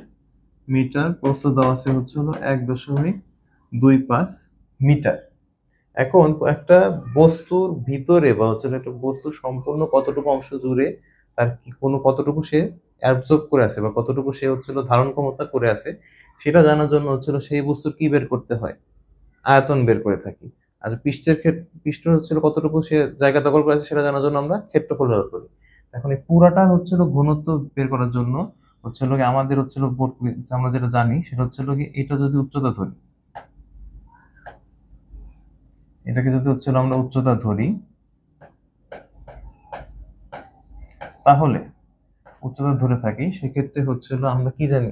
Speaker 1: মিটার, প্রস্থ দেওয়া আছে হচ্ছে হলো 1.25 মিটার। এখন একটা বস্তুর ভিতরে বা হচ্ছে একটা বস্তু সম্পূর্ণ কতটুকু অংশ জুড়ে তার কতটুকু সে অ্যাবজর্ব করে আছে বা কতটুকু সে হচ্ছিল ধারণ ক্ষমতা করে আছে সেটা জানার জন্য হচ্ছিল সেই বস্তুর কি বের করতে হয়? আয়তন বের করে থাকি। আর পৃষ্ঠ হচ্ছিল কতটুকু সে জায়গা দখল করে আছে সেটা জানার জন্য আমরা ক্ষেত্রফল ব্যবহার করি। এখন এই পুরাটা হচ্ছিল ঘনত্ব বের করার জন্য হচ্ছিল কি আমাদের হচ্ছিল আমরা যেটা জানি সেটা হচ্ছিল কি এটা যদি উচ্চতা ধরি, এটাকে যদি হচ্ছিল আমরা উচ্চতা ধরি তাহলে উচ্চতা ধরে থাকি সেক্ষেত্রে হচ্ছিল আমরা কি জানি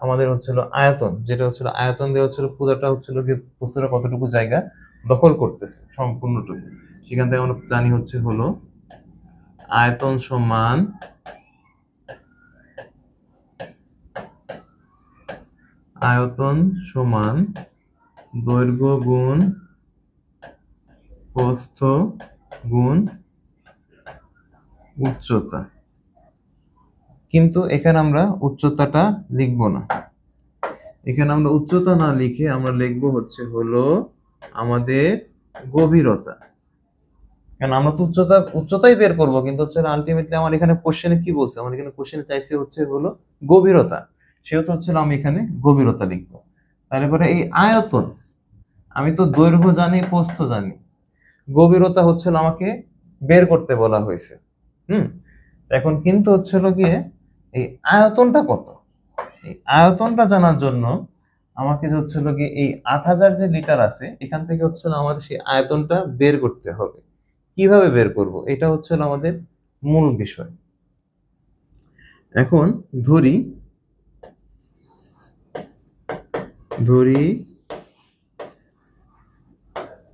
Speaker 1: আমাদের হচ্ছিল আয়তন, যেটা হচ্ছিল আয়তন দেওয়া হচ্ছিল পুরোটা হচ্ছিল কি বস্তুটা কতটুকু জায়গা দখল করতেছে সম্পূর্ণটুকু। সেখান থেকে আমরা জানি হচ্ছে হলো আয়তন সমান দৈর্ঘ্য গুণ প্রস্থ গুণ উচ্চতা। কিন্তু এখানে আমরা উচ্চতাটা লিখবো না। এখানে আমরা উচ্চতা না লিখে আমরা লিখবো হচ্ছে হলো আমাদের গভীরতা। কারণ আমরা তো উচ্চতাই বের করবো, কিন্তু হচ্ছে আলটিমেটলি আমার এখানে কোশ্চেনে কি বলছে? আমার এখানে কোশ্চেনে চাইছে হচ্ছে হলো গভীরতা, সেহেতু হচ্ছে আমি এখানে গভীরতা লিখবো। তারপরে এই আয়তন, আমি তো দৈর্ঘ্য জানি, প্রস্থ জানি, গভীরতা হচ্ছে আমাকে বের করতে বলা হয়েছে। এখন কিন্তু হচ্ছে গিয়ে এই আয়তনটা কত, এই আয়তনটা জানার জন্য আমাকে যে হচ্ছে গিয়ে এই 8000 যে লিটার আছে এখান থেকে হচ্ছে আমাদের সেই আয়তনটা বের করতে হবে। কিভাবে বের করব? এটা হচ্ছে আমাদের মূল বিষয়। এখন ধরি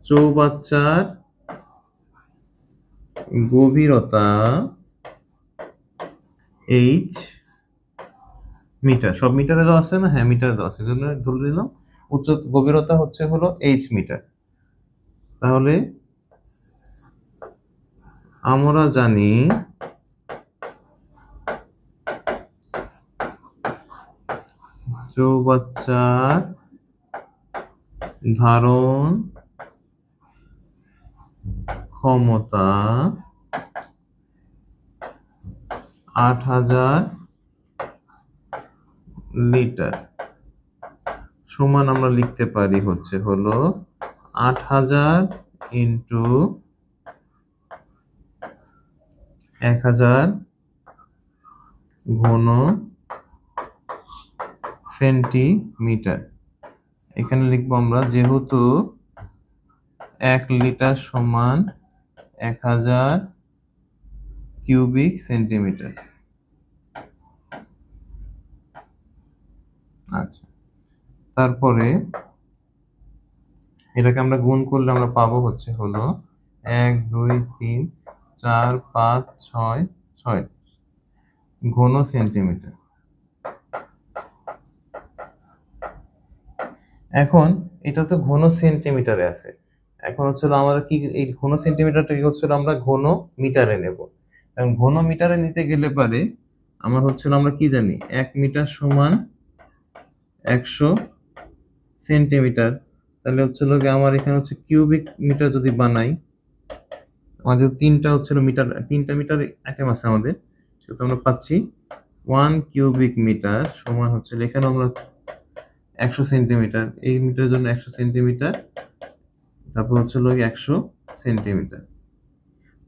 Speaker 1: চৌবাচ্চার গভীরতা h মিটার, সব মিটারে দেওয়া আছে না? হ্যাঁ মিটারে দেওয়া আছে, এই জন্য ধরে নিলাম গভীরতা হচ্ছে হলো এইচ মিটার। তাহলে আমরা জানি চৌবাচ্চার ধারণ ক্ষমতা ৮,০০০ লিটার সমান আমরা লিখতে পারি হচ্ছে হলো ৮,০০০ ইন্টু ১,০০০ ঘন সেন্টিমিটার। এখানে লিখবো আমরা, যেহেতু ১ লিটার সমান ১,০০০ কিউবিক সেন্টিমিটার। আচ্ছা, তারপরে এটাকে আমরা গুণ করলে আমরা পাবো হচ্ছে হলো ১ ২ ৩ ৪ ৫ ৬ ৬ ঘন সেন্টিমিটার। এখন এটা তো ঘন সেন্টিমিটারে আছে, এখন হচ্ছে আমাদের কি এই ঘন সেন্টিমিটারটাকে হচ্ছে আমরা ঘন মিটারে নেব। এবং ঘন মিটারে নিতে গেলে পারে আমার হচ্ছে আমরা কি জানি, ১ মিটার সমান ১০০ সেন্টিমিটার। তাহলে হচ্ছে আমার এখানে হচ্ছে কিউবিক মিটার যদি বানাই, আমাদের তিনটা হচ্ছে মিটার, তিনটা মিটার আইটেম আছে আমাদের, সেটা আমরা পাচ্ছি 1 কিউবিক মিটার সমান হচ্ছে, এখানে আমরা ১০০ সেন্টিমিটার, এই মিটারের জন্য ১০০ সেন্টিমিটার, তারপর হচ্ছে ১০০ সেন্টিমিটার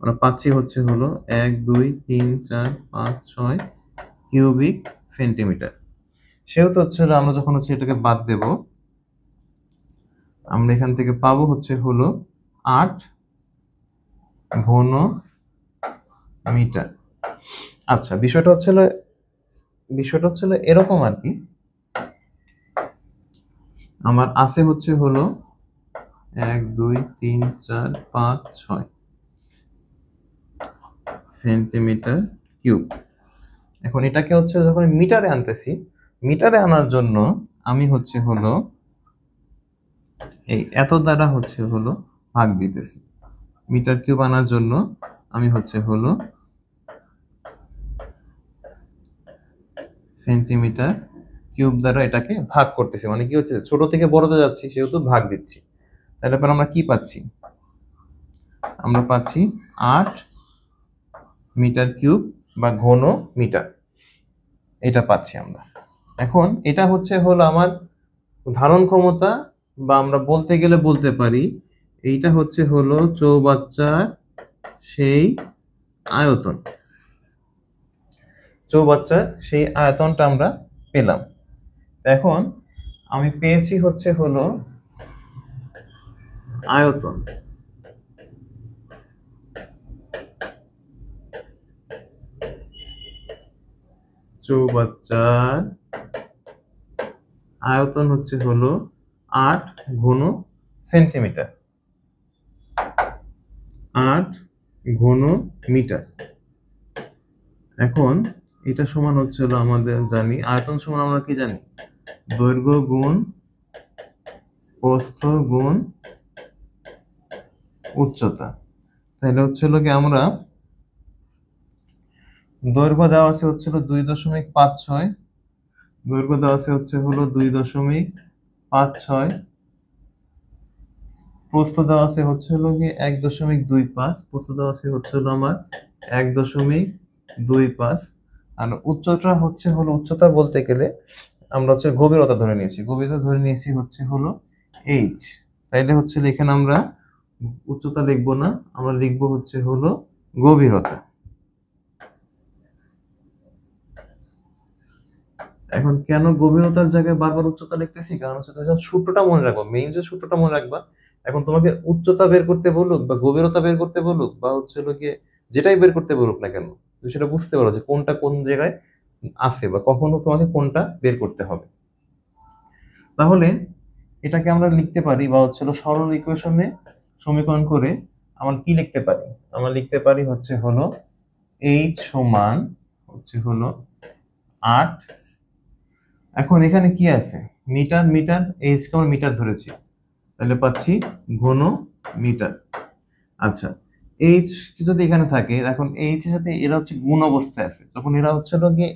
Speaker 1: আমরা পাচ্ছি হচ্ছে হলো ১ ২ ৩ ৪ ৫ ৬ কিউবিক সেন্টিমিটার। সেহেতু হচ্ছে আমরা যখন হচ্ছে এটাকে বাদ দেব, আমরা এখান থেকে পাবো হচ্ছে হলো ৮ ঘন মিটার। আচ্ছা, বিষয়টা হচ্ছে এরকম আর কি, আমার আছে হচ্ছে হলো ১ ২ ৩ ৪ ৫ ৬ সেন্টিমিটার কিউব। এখন এটাকে হচ্ছে যখন মিটারে আনতেছি, মিটারে আনার জন্য আমি হচ্ছে হলো এই এত দ্বারা হচ্ছে হলো ভাগ দিতেছি। মিটার কিউব আনার জন্য আমি হচ্ছে হলো সেন্টিমিটার কিউব দ্বারা এটাকে ভাগ করতেছি, মানে কি হচ্ছে ছোট থেকে বড়তে যাচ্ছি সেহেতু ভাগ দিচ্ছি। তাহলে পর আমরা কি পাচ্ছি, আমরা পাচ্ছি ৮ মিটার কিউব বা ঘন মিটার, এটা পাচ্ছি আমরা। এখন এটা হচ্ছে হলো আমার ধারণ ক্ষমতা, বা আমরা বলতে গেলে বলতে পারি এইটা হচ্ছে হলো চৌবাচ্চার সেই আয়তন, চৌবাচ্চার সেই আয়তনটা আমরা পেলাম। এখন আমি পেয়েছি হচ্ছে হলো আয়তন, চৌবাচ্চার আয়তন হচ্ছে হলো ৮ ঘন সেন্টিমিটার, ৮ ঘন মিটার। এখন এটা সমান হচ্ছে হলো আমাদের জানি আয়তন সমান আমরা কি জানি, দৈর্ঘ্য গুণ প্রস্থ গুণ উচ্চতা। তাহলে হচ্ছে হলো কি আমরা দৈর্ঘ্য দেওয়া আছে হচ্ছে হলো ২.৫৬, দৈর্ঘ্য দেওয়া আছে হচ্ছে হলো ২.৫৬, প্রস্থ দেওয়া আছে হচ্ছে হলো কি ১.২৫, প্রস্থ দেওয়া আছে হচ্ছে হলো আমার ১.২৫, আর উচ্চতা হচ্ছে হলো, উচ্চতা বলতে গেলে আমরা হচ্ছে গভীরতা ধরে নিয়েছি, গভীরতা ধরে নিয়েছি হচ্ছে হলো এইচ। তাইলে হচ্ছে এখানে আমরা উচ্চতা লিখবো না, আমরা লিখবো হচ্ছে হলো গভীরতা। এখন কেন গভীরতার জায়গায় বারবার উচ্চতা লিখতেছি, কারণ হচ্ছে সূত্রটা মনে রাখবা, মেইন যে সূত্রটা মনে রাখবা। এখন তোমাকে উচ্চতা বের করতে বলুক বা গভীরতা বের করতে বলুক বা হচ্ছে হলো গিয়ে যেটাই বের করতে বলুক না কেন, তুমি সেটা বুঝতে পারো যে কোনটা কোন জায়গায় আছে বা কখনো তোমাকে কোনটা বের করতে হবে। তাহলে এটাকে আমরা লিখতে পারি বা হচ্ছে হলো সরল ইকুয়েশনে সমীকরণ করে আমরা কি লিখতে পারি, আমরা লিখতে পারি হচ্ছে হলো এইচ সমান হচ্ছে হলো ৮ এখন এখানে কি আছে, মিটার মিটার, এইচ কে আমরা মিটার ধরেছি, তাহলে পাচ্ছি ঘন মিটার। আচ্ছা, এইচ যদি এখানে থাকে, এখন এইচ এর সাথে এরা হচ্ছে গুণ অবস্থায় আছে, যখন এরা হচ্ছে গিয়ে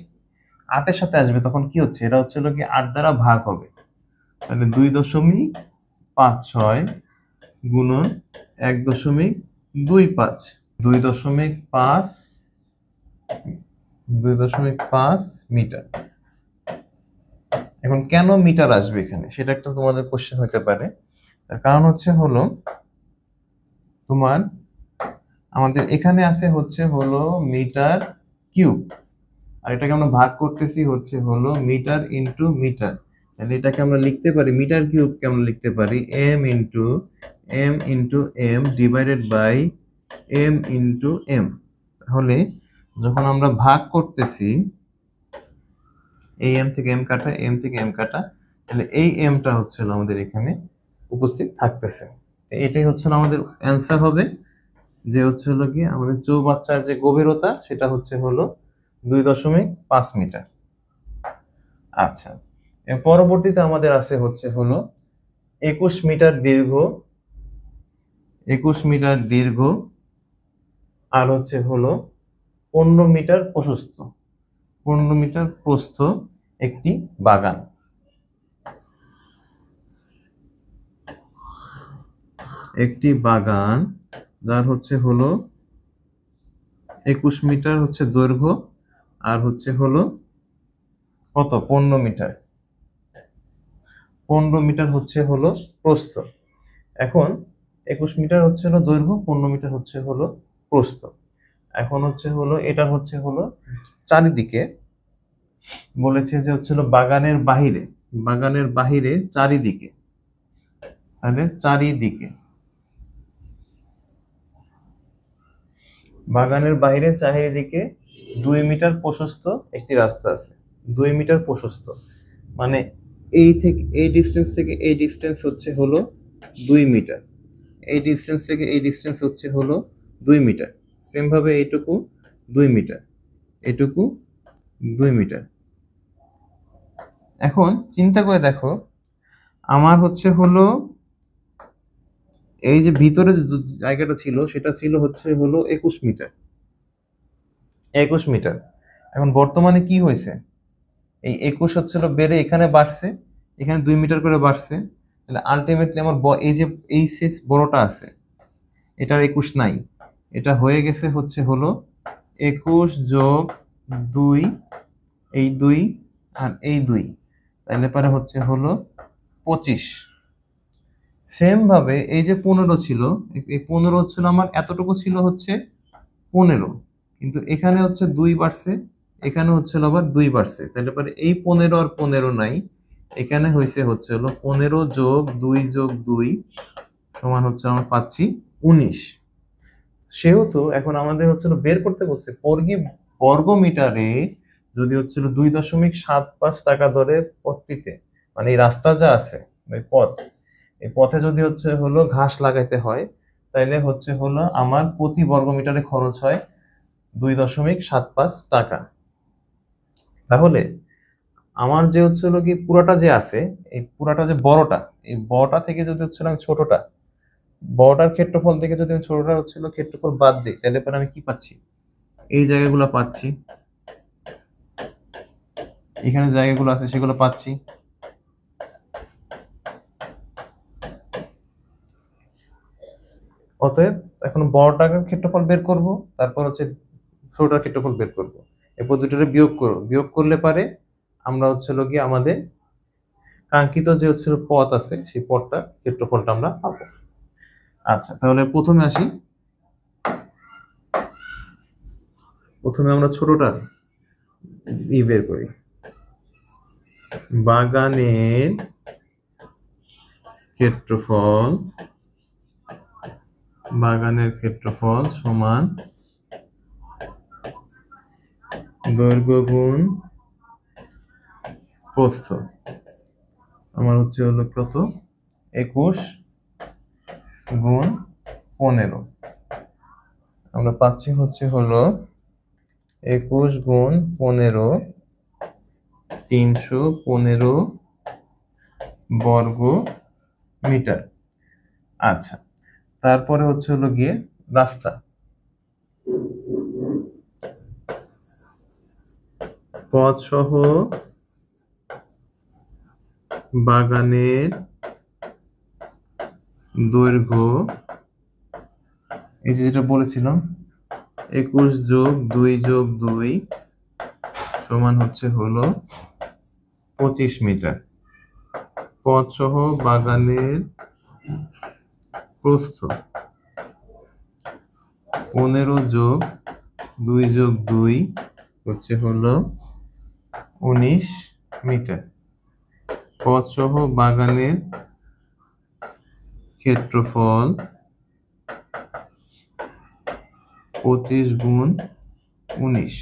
Speaker 1: 8 এর সাথে আসবে তখন কি হচ্ছে, এরা হচ্ছে গিয়ে 8 দ্বারা ভাগ হবে, তাহলে 2.56 গুণন 1.25, 2.5 2.5 মিটার। এখন কেন মিটার আসবে এখানে, সেটা একটা তোমাদের কোশ্চেন হতে পারে। তার কারণ হলো তোমার আমাদের এখানে আছে মিটার কিউব, আর এটাকে আমরা ভাগ করতেছি মিটার ইন্টু মিটার, তাহলে এটাকে আমরা লিখতে পারি, মিটার কিউবকে আমরা লিখতে পারি m ডিভাইডেড বাই m. তাহলে যখন আমরা ভাগ করতেছি, এই m থেকে m কাটা, m থেকে m কাটা, তাহলে এই mটা আমাদের এখানে উপস্থিত থাকতেছে। এটাই আমাদের অ্যান্সার হবে, যে কি আমাদের চৌবাচ্চার যে গভীরতা সেটা 2.5 মিটার। আচ্ছা, এর পরবর্তীতে আমাদের আছে 21 মিটার দীর্ঘ, 21 মিটার দীর্ঘ, আর 15 মিটার প্রশস্ত, 15 মিটার প্রস্থ একটি বাগান। একটি বাগান যার 21 মিটার দৈর্ঘ্য, আর কত 15 মিটার, 15 মিটার প্রস্থ। এখন 21 মিটার দৈর্ঘ্য, 15 মিটার প্রস্থ। এখন এটা চারিদিকে বলেছে যে বাগানের বাহিরে, বাগানের বাহিরে চারিদিকে, তাহলে চারিদিকে, বাগানের বাইরে চারিদিকে 2 মিটার প্রশস্ত একটি রাস্তা আছে। 2 মিটার প্রশস্ত মানে এই থেকে এই ডিসটেন্স থেকে এই ডিসটেন্স 2 মিটার, এই ডিসটেন্স থেকে এই ডিসটেন্স 2 মিটার, সেম ভাবে এইটুকু 2 মিটার, এটুকু 2 মিটার। এখন চিন্তা করে দেখো, আমার এই যে ভিতরে যে জায়গাটা ছিল সেটা ছিল 21 মিটার, 21 মিটার। এখন বর্তমানে কি হয়েছে, এই 21 বেড়ে এখানে বাড়ছে, এখানে 2 মিটার করে বাড়ছে, তাহলে আলটিমেটলি আমার এই যে এই শেষ বড়টা আছে এটার 21 নাই, এটা হয়ে গেছে 21 যোগ 2, এই 2 আর এই 2, তাহলে পরে 25। সেম ভাবে এই যে 15 ছিল, এই 15 আমার এতটুকু ছিল 15, কিন্তু এখানে 2 বাড়ছে, এখানে আবার 2 বাড়ছে, তাহলে পরে এই 15 আর 15 নাই, এখানে হয়েছে 15 যোগ 2 যোগ 2 সমান আমরা পাচ্ছি 19। সেহেতু এখন আমাদের বের করতে বলছে বর্গ মিটারে যদি 2.75 টাকা ধরে পথটিতে, মানে এই রাস্তা যা আছে এই পথ, এই পথে যদি ঘাস লাগাইতে হয়, তাইলে আমার প্রতি বর্গ মিটারে খরচ হয় 2.75 টাকা। তাহলে আমার যে কি পুরাটা যে আছে, এই পুরাটা যে বড়টা, এই বড়টা থেকে যদি আমি ছোটটা, বড়টার ক্ষেত্রফল থেকে যদি আমি ছোটটা ক্ষেত্রফল বাদ দিই, তাহলে পরে আমি কি পাচ্ছি, এই জায়গাগুলো পাচ্ছি, এখানে জায়গাগুলো আছে সেগুলো পাচ্ছি। অতএব এখন বড়টার ক্ষেত্রফল বের করব, তারপর ছোটটার ক্ষেত্রফল বের করব, এরপর দুটোরে বিয়োগ করলে পারে আমরা গিয়ে আমাদের কাঙ্ক্ষিত যে পথ আছে সেই পথটা ক্ষেত্রফলটা আমরা পাবো। আচ্ছা, তাহলে প্রথমে আসি, প্রথমে আমরা ছোটটা বের করি। বাগানের ক্ষেত্রফল, বাগানের ক্ষেত্রফল সমান দৈর্ঘ্য গুণ প্রস্থ। আমার কত, 21 গুণ 15, আমরা পাচ্ছি 21 গুণ 15 315 বর্গ মিটার। আচ্ছা, তারপরে হচ্ছে হলো গিয়ে রাস্তা, পথ সহ বাগানের দৈর্ঘ্য, এই যেটা বলেছিলাম 21 যোগ 2 যোগ 2 সমান হচ্ছে হলো 25 মিটার। পথ সহ বাগানের প্রস্থ 15 যোগ 2 যোগ 2 হচ্ছে হলো 19 মিটার। পথ সহ বাগানের ক্ষেত্রফল 25 গুণ 19,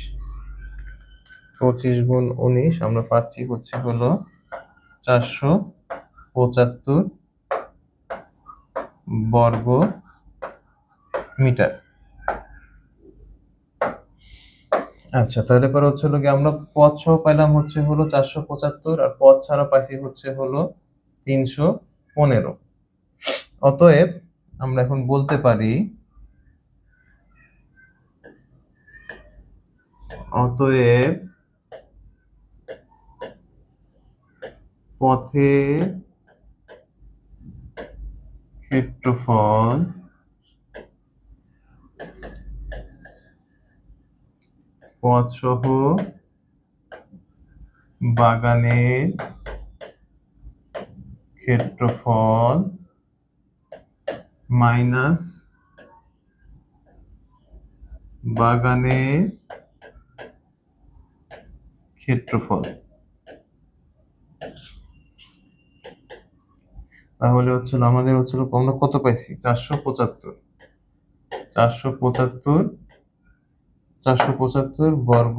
Speaker 1: 25 গুণ 19 আমরা পাচ্ছি হচ্ছে হলো 475 বর্গ মিটার। আচ্ছা, তাহলে পরে হচ্ছে হলো গিয়ে আমরা পথ সহ পাইলাম হচ্ছে হলো 475 আর পথ ছাড়া পাইছি হচ্ছে হলো 315। অতএব আমরা এখন বলতে পারি, অতএব পথের ক্ষেত্রফল পথ সহ বাগানের ক্ষেত্রফল মাইনাস বাগানের ক্ষেত্রফল, তাহলে হচ্ছিল আমাদের হচ্ছিল আমরা কত পাইছি 475 বর্গ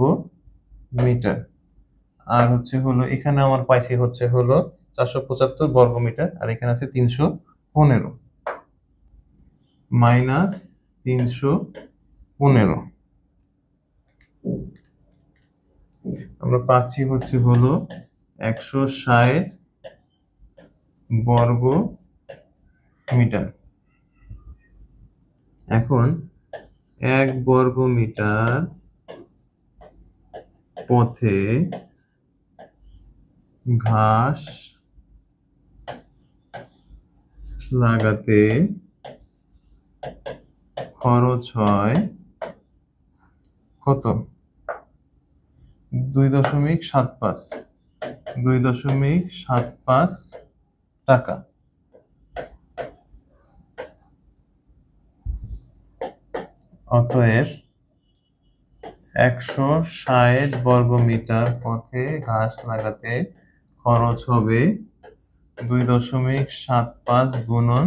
Speaker 1: মিটার। আর হচ্ছে হলো এখানে আমার পাইছি হচ্ছে হলো 475 বর্গ মিটার, আর এখানে আছে 315 মাইনাস 315 আমরা পাচ্ছি হচ্ছে হলো 160 বর্গ মিটার। এখন 1 বর্গ মিটার পথে ঘাস লাগাতে খরচ হয় কত? 2.75 টাকা। অতএব 160 বর্গ মিটার পথে ঘাস লাগাতে খরচ হবে 2.75 গুণন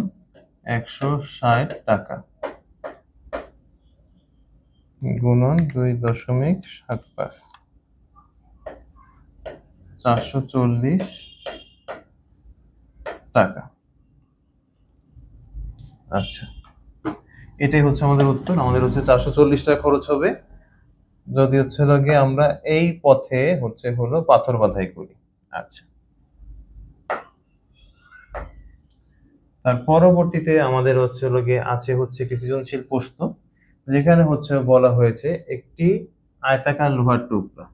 Speaker 1: 160 টাকা গুণন 2.75, 440 টাকা। আচ্ছা, এটাই হচ্ছে আমাদের উত্তর। আমাদের হচ্ছে 440 টাকা খরচ হবে যদি হচ্ছে লগে আমরা এই পথে হচ্ছে হলো পাথর বাঁধাই করি। আচ্ছা, তার পরবর্তীতে আমাদের হচ্ছে লগে আছে হচ্ছে একটি সৃজনশীল প্রশ্ন, যেখানে হচ্ছে বলা হয়েছে একটি আয়তাকার লোহার টুকরা,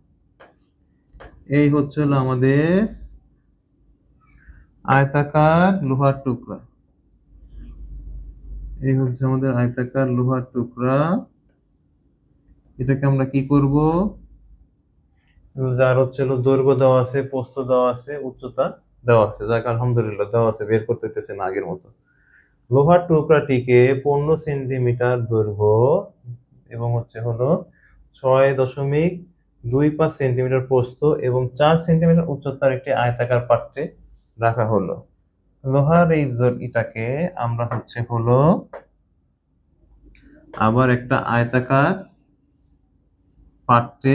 Speaker 1: এই হচ্ছে হলো আমাদের আয়তাকার লোহার টুকরা, এই হচ্ছে আমাদের আয়তাকার লোহার টুকরা। এটাকে আমরা কি করব, যার হচ্ছে দৈর্ঘ্য দেওয়া আছে, প্রস্থ দেওয়া আছে, উচ্চতা দেওয়া আছে, যাক আলহামদুলিল্লাহ দেওয়া আছে, বের করতে হইতেছে না আগের মতো। লোহার টুকরাটিকে 15 সেন্টিমিটার দৈর্ঘ্য এবং হচ্ছে হলো 6.25 সেন্টিমিটার প্রস্থ এবং 4 সেন্টিমিটার উচ্চতার একটি আয়তাকার পাত্রে রাখা হলো। লোহার এই এটাকে আমরা হচ্ছে হলো আবার একটা আয়তাকার পাত্রে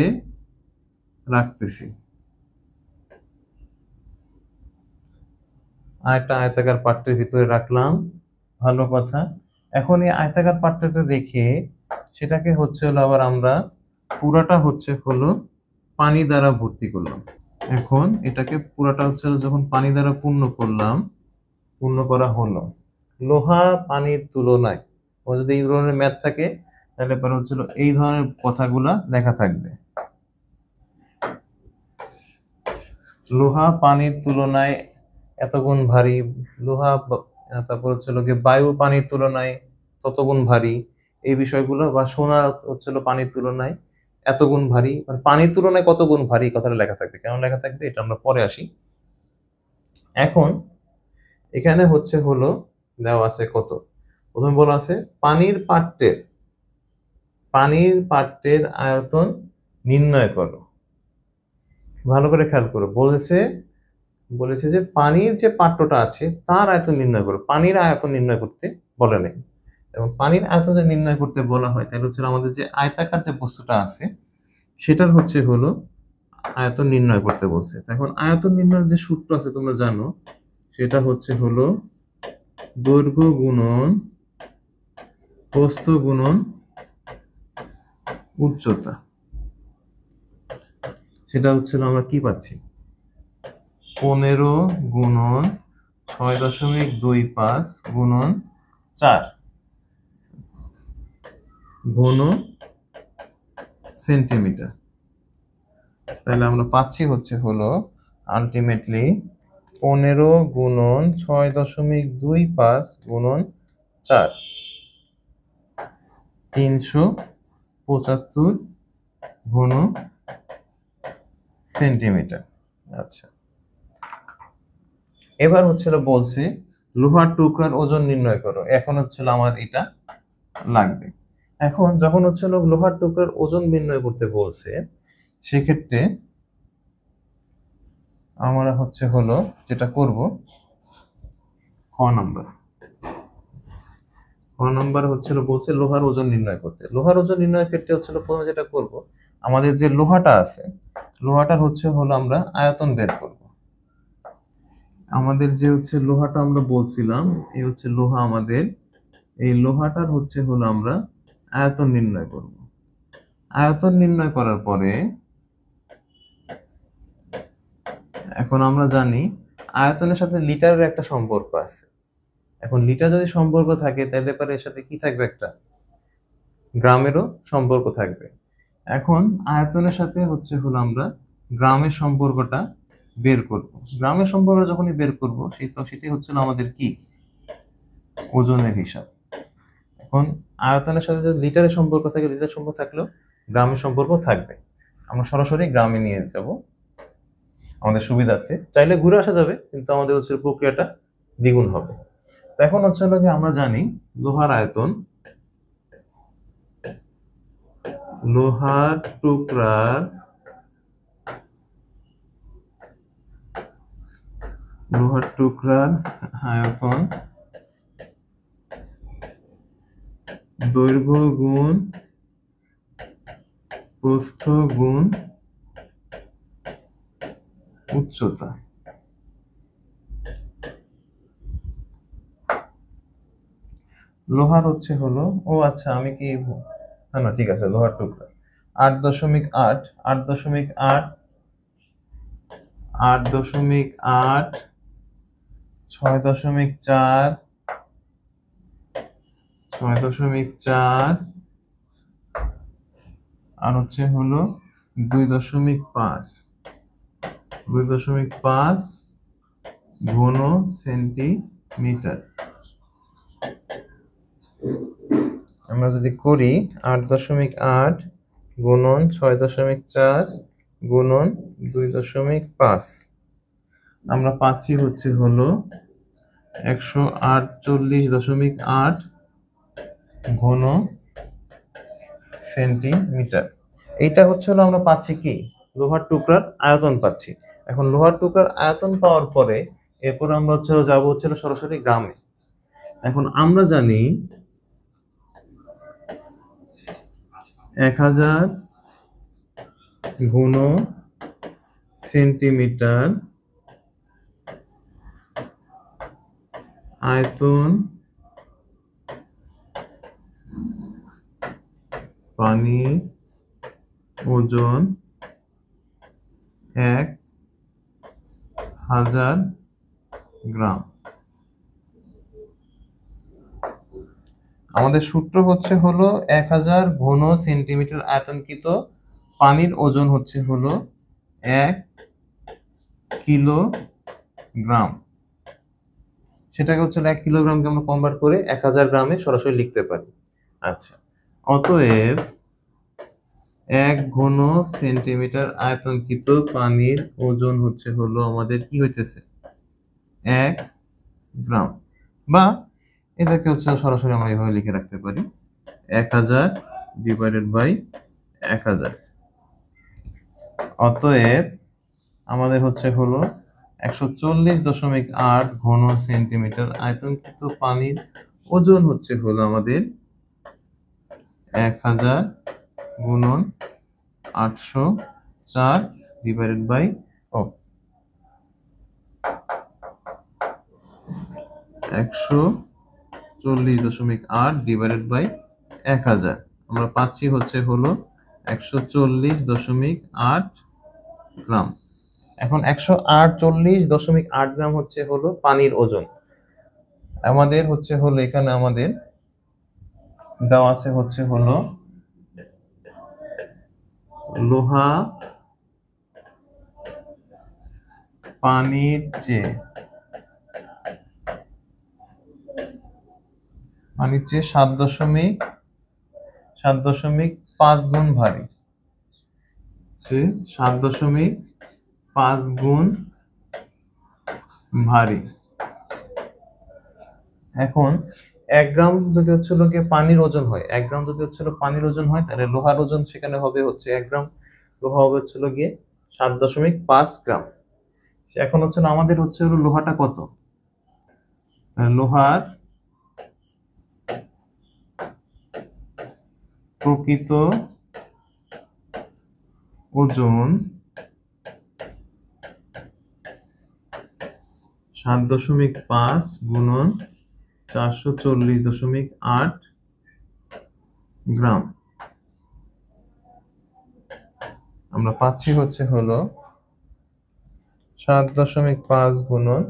Speaker 1: রাখতেছি, একটা আয়তাকার পাত্রের ভিতরে রাখলাম, ভালো কথা। এখন এই আয়তাকার পাত্রটা রেখে সেটাকে হচ্ছে হলো আবার আমরা পুরাটা হচ্ছে হলো পানি দ্বারা ভর্তি করলাম। এখন এটাকে পুরাটা হচ্ছে যখন পানি দ্বারা পূর্ণ করা হলো, লোহা পানির তুলনায়, ও যদি এই ধরনের ম্যাথ থাকে তাহলে পরে হচ্ছিল এই ধরনের কথাগুলা লেখা থাকবে। লোহা পানির তুলনায় এত গুণ ভারী, তারপর হচ্ছিল কি বায়ু পানির তুলনায় তত গুণ ভারী, এই বিষয়গুলো, বা সোনা হচ্ছিল পানির তুলনায় এত গুণ ভারী, মানে পানির তুলনায় কত গুণ ভারী কথাটা লেখা থাকবে। কেন লেখা থাকবে এটা আমরা পরে আসি। এখন এখানে হচ্ছে হলো দেওয়া আছে কত, প্রথমে বলা আছে পানির পাত্রের আয়তন নির্ণয় করো। ভালো করে খেয়াল করো, বলেছে যে পানির যে পাত্রটা আছে তার আয়তন নির্ণয় করো, পানির আয়তন নির্ণয় করতে বলে নেই। এবং পানির আয়তন যদি নির্ণয় করতে বলা হয় তাহলে হচ্ছে আমাদের যে আয়তাকার যে বস্তুটা আছে সেটার হচ্ছে হলো আয়তন নির্ণয় করতে বলছে। এখন আয়তন নির্ণয়ের যে সূত্র আছে তোমরা জানো, সেটা হচ্ছে হলো দৈর্ঘ্য গুণন প্রস্থ গুণন উচ্চতা। সেটা হচ্ছিল আমরা কি পাচ্ছি, 15 গুণন 6.25 গুণন 4 ঘন সেন্টিমিটার। তাহলে আমরা পাচ্ছি হচ্ছে হলো আলটিমেটলি 15 গুণন 6.25 গুণন 4, 375 ঘন সেন্টিমিটার। আচ্ছা, এবার হচ্ছিল বলছে লোহার টুকরার ওজন নির্ণয় করো। এখন হচ্ছিল আমার এটা লাগবে। এখন যখন হচ্ছিল লোহার টুকরার ওজন নির্ণয় করতে বলছে, সেক্ষেত্রে আমরা হচ্ছে হলো যেটা করব, খ নাম্বার হচ্ছিল বলছে লোহার ওজন নির্ণয় করতে। লোহার ওজন নির্ণয়ের ক্ষেত্রে হচ্ছিল প্রথমে যেটা করব, আমাদের যে লোহাটা আছে লোহাটার হচ্ছে হলো আমরা আয়তন বের করব। আমাদের যে হচ্ছে লোহাটা আমরা বলছিলাম এই হচ্ছে লোহা, আমাদের এই লোহাটার হচ্ছে হলো আমরা আয়তন নির্ণয় করব। আয়তন নির্ণয় করার পরে এখন আমরা জানি আয়তনের সাথে লিটারের একটা সম্পর্ক আছে। এখন লিটার যদি সম্পর্ক থাকে তাহলে পরে এর সাথে কি থাকবে, একটা গ্রামেরও সম্পর্ক থাকবে। এখন আয়তনের সাথে হচ্ছে হলো আমরা গ্রামের সম্পর্কটা বের করব। গ্রামের সম্পর্ক যখনই বের করব সেটাই হচ্ছে আমাদের কি, ওজনের হিসাব। এখন আয়তনের সাথে যদি লিটারের সম্পর্ক থাকে, লিটার সম্পর্ক থাকলেও গ্রামের সম্পর্ক থাকবে। আমরা সরাসরি গ্রামে নিয়ে যাব আমাদের সুবিধার্থে, চাইলে ঘুরে আসা যাবে কিন্তু আমাদের হচ্ছে প্রক্রিয়াটা দ্বিগুণ হবে। এখন হচ্ছে হলো কি আমরা জানি লোহার আয়তন, লোহার টুকরার আয়তন দৈর্ঘ্য গুণ প্রস্থ গুণ উচ্চতা। লোহার হচ্ছে হলো, ও আচ্ছা আমি কি, না ঠিক আছে, লোহার টুকরা 8.8 8.8 8.8 6.4 6.4 আর হচ্ছে হলো 2.5 ঘন সেন্টিমিটার। আমরা যদি করি 8.8 গুণন 6.4 গুণন 2.5, আমরা পাচ্ছি হচ্ছে হলো 148.8 ঘন সেন্টিমিটার। এইটা হচ্ছে হলো আমরা পাচ্ছি কি, লোহার টুকরার আয়তন পাচ্ছি। এখন লোহার টুকরার আয়তন পাওয়ার পরে এরপর আমরা হচ্ছে যাবো হচ্ছে সরাসরি গ্রামে। এখন আমরা জানি 1000 ঘন সেন্টিমিটার আয়তন পানি ওজন 1 1000 গ্রাম। আমাদের সূত্র হচ্ছে হলো 1000 ঘন সেন্টিমিটার আয়তনকৃত পানির ওজন হচ্ছে হলো 1 কিলোগ্রাম। সেটাকে হচ্ছে 1 কিলোগ্রামকে আমরা কনভার্ট করে 1000 গ্রামে সরাসরি লিখতে পারি। আচ্ছা, অতএব 1 ঘন সেন্টিমিটার আয়তনকৃত পানির ওজন হচ্ছে হলো আমাদের কি হইতেছে 1 গ্রাম, বা এটাকে হচ্ছে সরাসরি আমরা এভাবে লিখে রাখতে পারি 1000 ডিভাইডেড বাই 1000। অতএব আমাদের হচ্ছে হলো 140.8 ঘন সেন্টিমিটার আয়তনকৃত পানির ওজন হচ্ছে হলো আমাদের 1000 গুণন 804 ডিভাইডেড বাই 140.8 ডিভাইডেড বাই 1000। আমরা পাচ্ছি হচ্ছে হলো 140.8 গ্রাম। এখন 148.8 গ্রাম হচ্ছে হলো পানির ওজন। আমাদের হচ্ছে হলো এখানে আমাদের দেওয়া আছে হচ্ছে হলো লোহা পানির চেয়ে 7.5 গুণ ভারী, 7.5 গুণ ভারী। এখন 1 গ্রাম যদি হচ্ছে লোকে পানির ওজন হয়, 1 গ্রাম যদি হচ্ছে পানির ওজন হয়, তাহলে লোহার ওজন সেখানে হবে হচ্ছে 1 গ্রাম লোহা হবে হচ্ছে গিয়ে 7.5 গ্রাম। এখন হচ্ছে আমাদের হচ্ছে হলো লোহাটা কত, লোহার প্রকৃত ওজন 7.5 গুণন 440.8 গ্রাম। আমরা পাচ্ছি হচ্ছে হলো 7.5 গুণন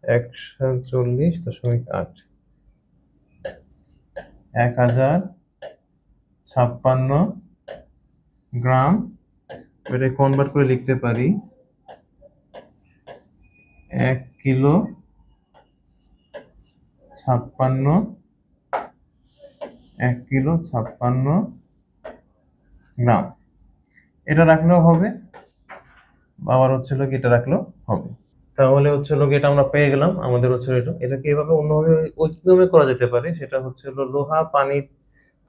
Speaker 1: 140.8 1056 গ্রাম। এটা কনভার্ট করে লিখতে পারি 1 কিলো 56, 1 কিলো 56 গ্রাম। এটা রাখলেও হবে, আবার হচ্ছে লোক এটা রাখলেও হবে। তাহলে হচ্ছে লোক এটা আমরা পেয়ে গেলাম। আমাদের হচ্ছে এটাকে এভাবে অন্যভাবে ঐক্যমে করা যেতে পারে। সেটা হচ্ছে হলো লোহা পানির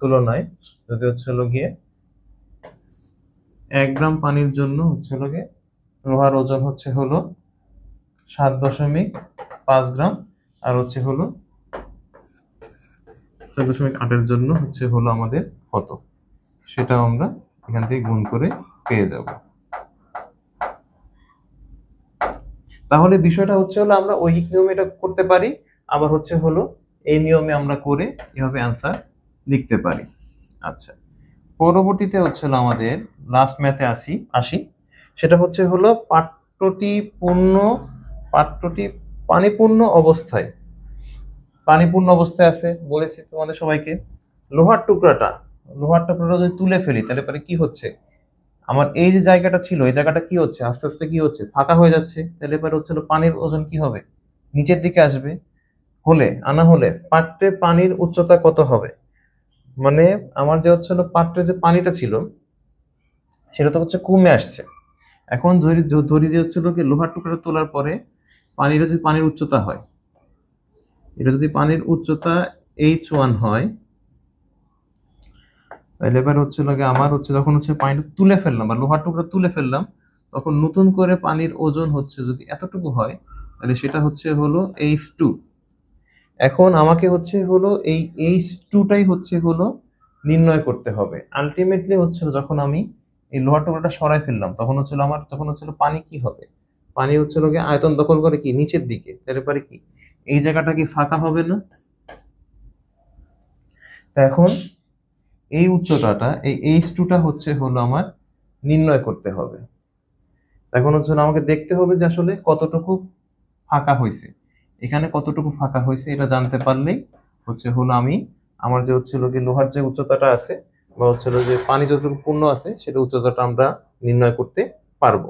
Speaker 1: তুলনায় যদি হচ্ছে গিয়ে 1 গ্রাম পানির জন্য হচ্ছে গিয়ে লোহার ওজন হচ্ছে হলো 7.5 গ্রাম, আর হচ্ছে হলো 4.8 জন্য হচ্ছে হলো আমাদের কত, সেটাও আমরা এখান থেকে গুণ করে পেয়ে যাব। তাহলে বিষয়টা হচ্ছে হলো আমরা ঐহিক নিয়মে এটা করতে পারি, আবার হচ্ছে হলো এই নিয়মে আমরা করে এভাবে অ্যান্সার লিখতে পারি। আচ্ছা, পরবর্তীতে হচ্ছে হলো আমাদের লাস্ট ম্যাথে আসি। সেটা হচ্ছে হলো পাত্রটি পানিপূর্ণ অবস্থায় আছে বলেছি তোমাদের সবাইকে। লোহার টুকরাটা যদি তুলে ফেলি, তাহলে পরে কি হচ্ছে, আমার এই যে জায়গাটা ছিল, এই জায়গাটা কি হচ্ছে, আস্তে আস্তে কি হচ্ছে, ফাঁকা হয়ে যাচ্ছে। তাহলে পরে হচ্ছে পানির ওজন কি হবে, নিচের দিকে আসবে। আনা হলে পাত্রে পানির উচ্চতা কত হবে, মানে আমার যে হচ্ছে পাত্রে যে পানিটা ছিল সেটা তো হচ্ছে কমে আসছে। এখন ধরি যে হচ্ছে কি লোহার টুকরা তোলার পরে পানির উচ্চতা হয়, এটা যদি পানির উচ্চতা h1 হয়, তাহলে এবার হচ্ছে আমার হচ্ছে যখন হচ্ছে পানিটা তুলে ফেললাম বা লোহার টুকরা তুলে ফেললাম, তখন নতুন করে পানির ওজন হচ্ছে যদি এতটুকু হয়, তাহলে সেটা হচ্ছে হলো h2। এখন আমাকে হচ্ছে হলো এই h2টাই হচ্ছে হলো নির্ণয় করতে হবে। আলটিমেটলি হচ্ছে যখন আমি এই লোহার টুকরাটা সরাই ফেললাম, তখন হচ্ছে পানি কি হবে, পানি হচ্ছে আয়তন দখল করে কি নিচের দিকে, তাহলে পারে কি এই জায়গাটা কি ফাঁকা হবে না। তা এখন এই উচ্চতাটা এই h2টা হচ্ছে হলো আমার নির্ণয় করতে হবে। এখন হচ্ছে আমাকে দেখতে হবে যে আসলে কতটুকু ফাঁকা হয়েছে, এখানে কতটুকু ফাঁকা হয়েছে এটা জানতে পারলেই হলো আমি আমার যে কি লোহার যে উচ্চতাটা আছে বা যে পানি যতটুকু পূর্ণ আছে সেটা উচ্চতাটা আমরা নির্ণয় করতে পারবো।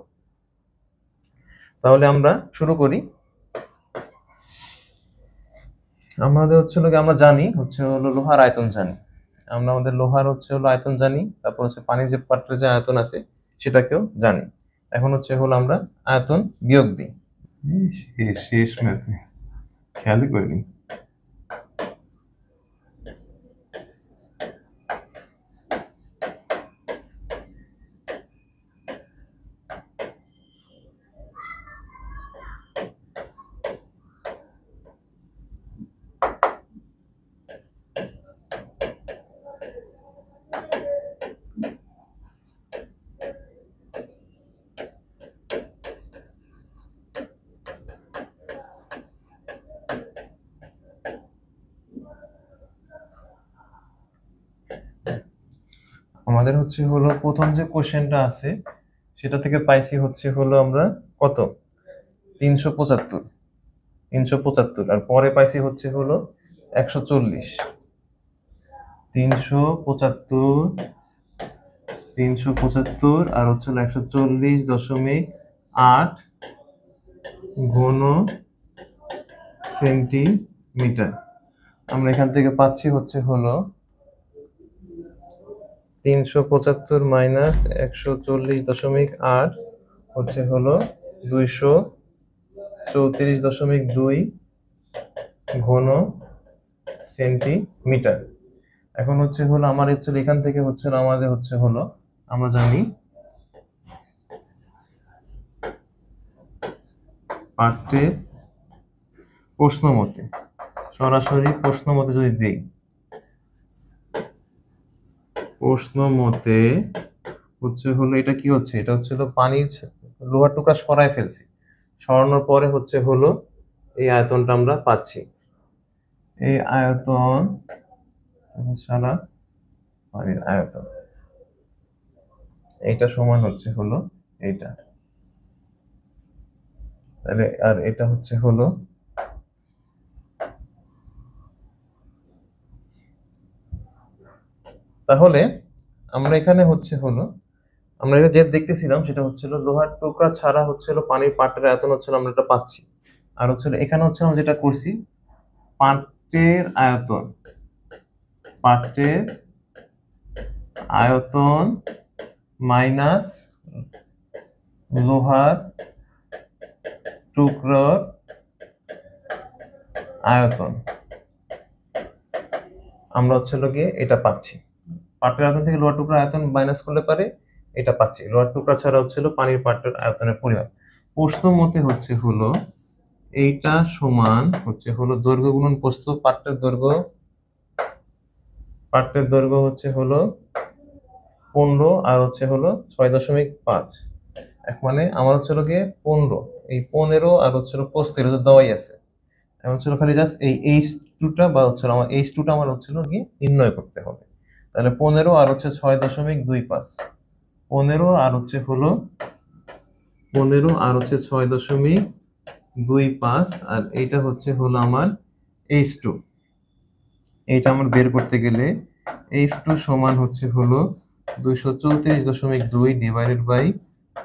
Speaker 1: তাহলে আমরা শুরু করি। আমাদের আমরা জানি লোহার আয়তন জানি, আমরা আমাদের লোহার আয়তন জানি, তারপর পানির যে পাত্রের যে আয়তন আছে সেটাকেও জানি। এখন আমরা আয়তন বিয়োগ দিই। শেষ ম্যাথে খেয়ালই করিনি। আমাদের প্রথম যে কোশ্চেনটা আছে সেটা থেকে পাইছি আমরা কত 375 আর পরে পাইছি 140। 375 আর 140.8 ঘন সেন্টিমিটার। আমরা এখান থেকে পাচ্ছি 375 মাইনাস 140.8 234.2 ঘন সেন্টিমিটার। এখন আমার এখান থেকে আমাদের আমরা জানি পাঠ্যের প্রশ্ন মতে, সরাসরি প্রশ্ন মতে যদি দেই, প্রশ্ন মতে এটা কি এটা পানির লোহার টুকরা সরায় ফেলছি, সরানোর পরে এই আয়তনটা আমরা পাচ্ছি। এই আয়তন সারা পানির আয়তন, এইটা সমান এইটা, তাহলে আর এটা তাহলে আমরা এখানে আমরা এটা যে দেখতেছিলাম সেটা লোহার টুকরা ছাড়া পানির পাত্রের আয়তন আমরা এটা পাচ্ছি। আর এখানে আমরা যেটা করছি পাত্রের আয়তন মাইনাস লোহার টুকরার আয়তন, আমরা এটা পাচ্ছি। পাত্রের আয়তন থেকে লোহার টুকরার আয়তন মাইনাস করলে পারে এটা পাচ্ছি। লোহার টুকরা ছাড়া পানির পাত্রের আয়তনের পরিমাপ। প্রশ্ন মতে এইটা সমান দৈর্ঘ্য গুণন প্রস্থ। পাত্রের দৈর্ঘ্য 15 আর 6.5। মানে আমার 15, এই 15 আর প্রস্থ এটা দেওয়াই আছে। এখন খালি জাস্ট এই h2টা বা আমার h2টা আমার নির্ণয় করতে হবে। তাহলে 15 আর 6.25, 15 আর 6.25, আর এইটা আমার h2। এইটা আমার বের করতে গেলে h2 সমান 234.2 ডিভাইডেড বাই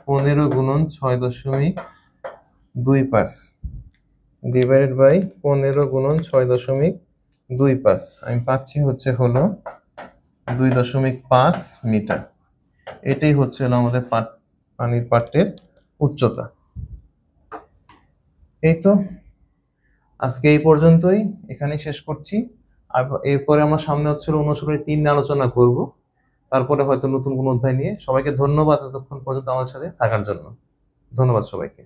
Speaker 1: 15 গুণন 6.25 ডিভাইডেড বাই 15 গুণন 6.25। আমি পাচ্ছি 2.5 মিটার। এটাই আমাদের পানির পাত্রের উচ্চতা। এই তো আজকে এই পর্যন্তই, এখানেই শেষ করছি। আর এরপরে আমরা সামনে অনুশীলনী 3 নিয়ে আলোচনা করব, তারপরে হয়তো নতুন কোনো অধ্যায় নিয়ে। সবাইকে ধন্যবাদ এতক্ষণ পর্যন্ত আমার সাথে থাকার জন্য। ধন্যবাদ সবাইকে।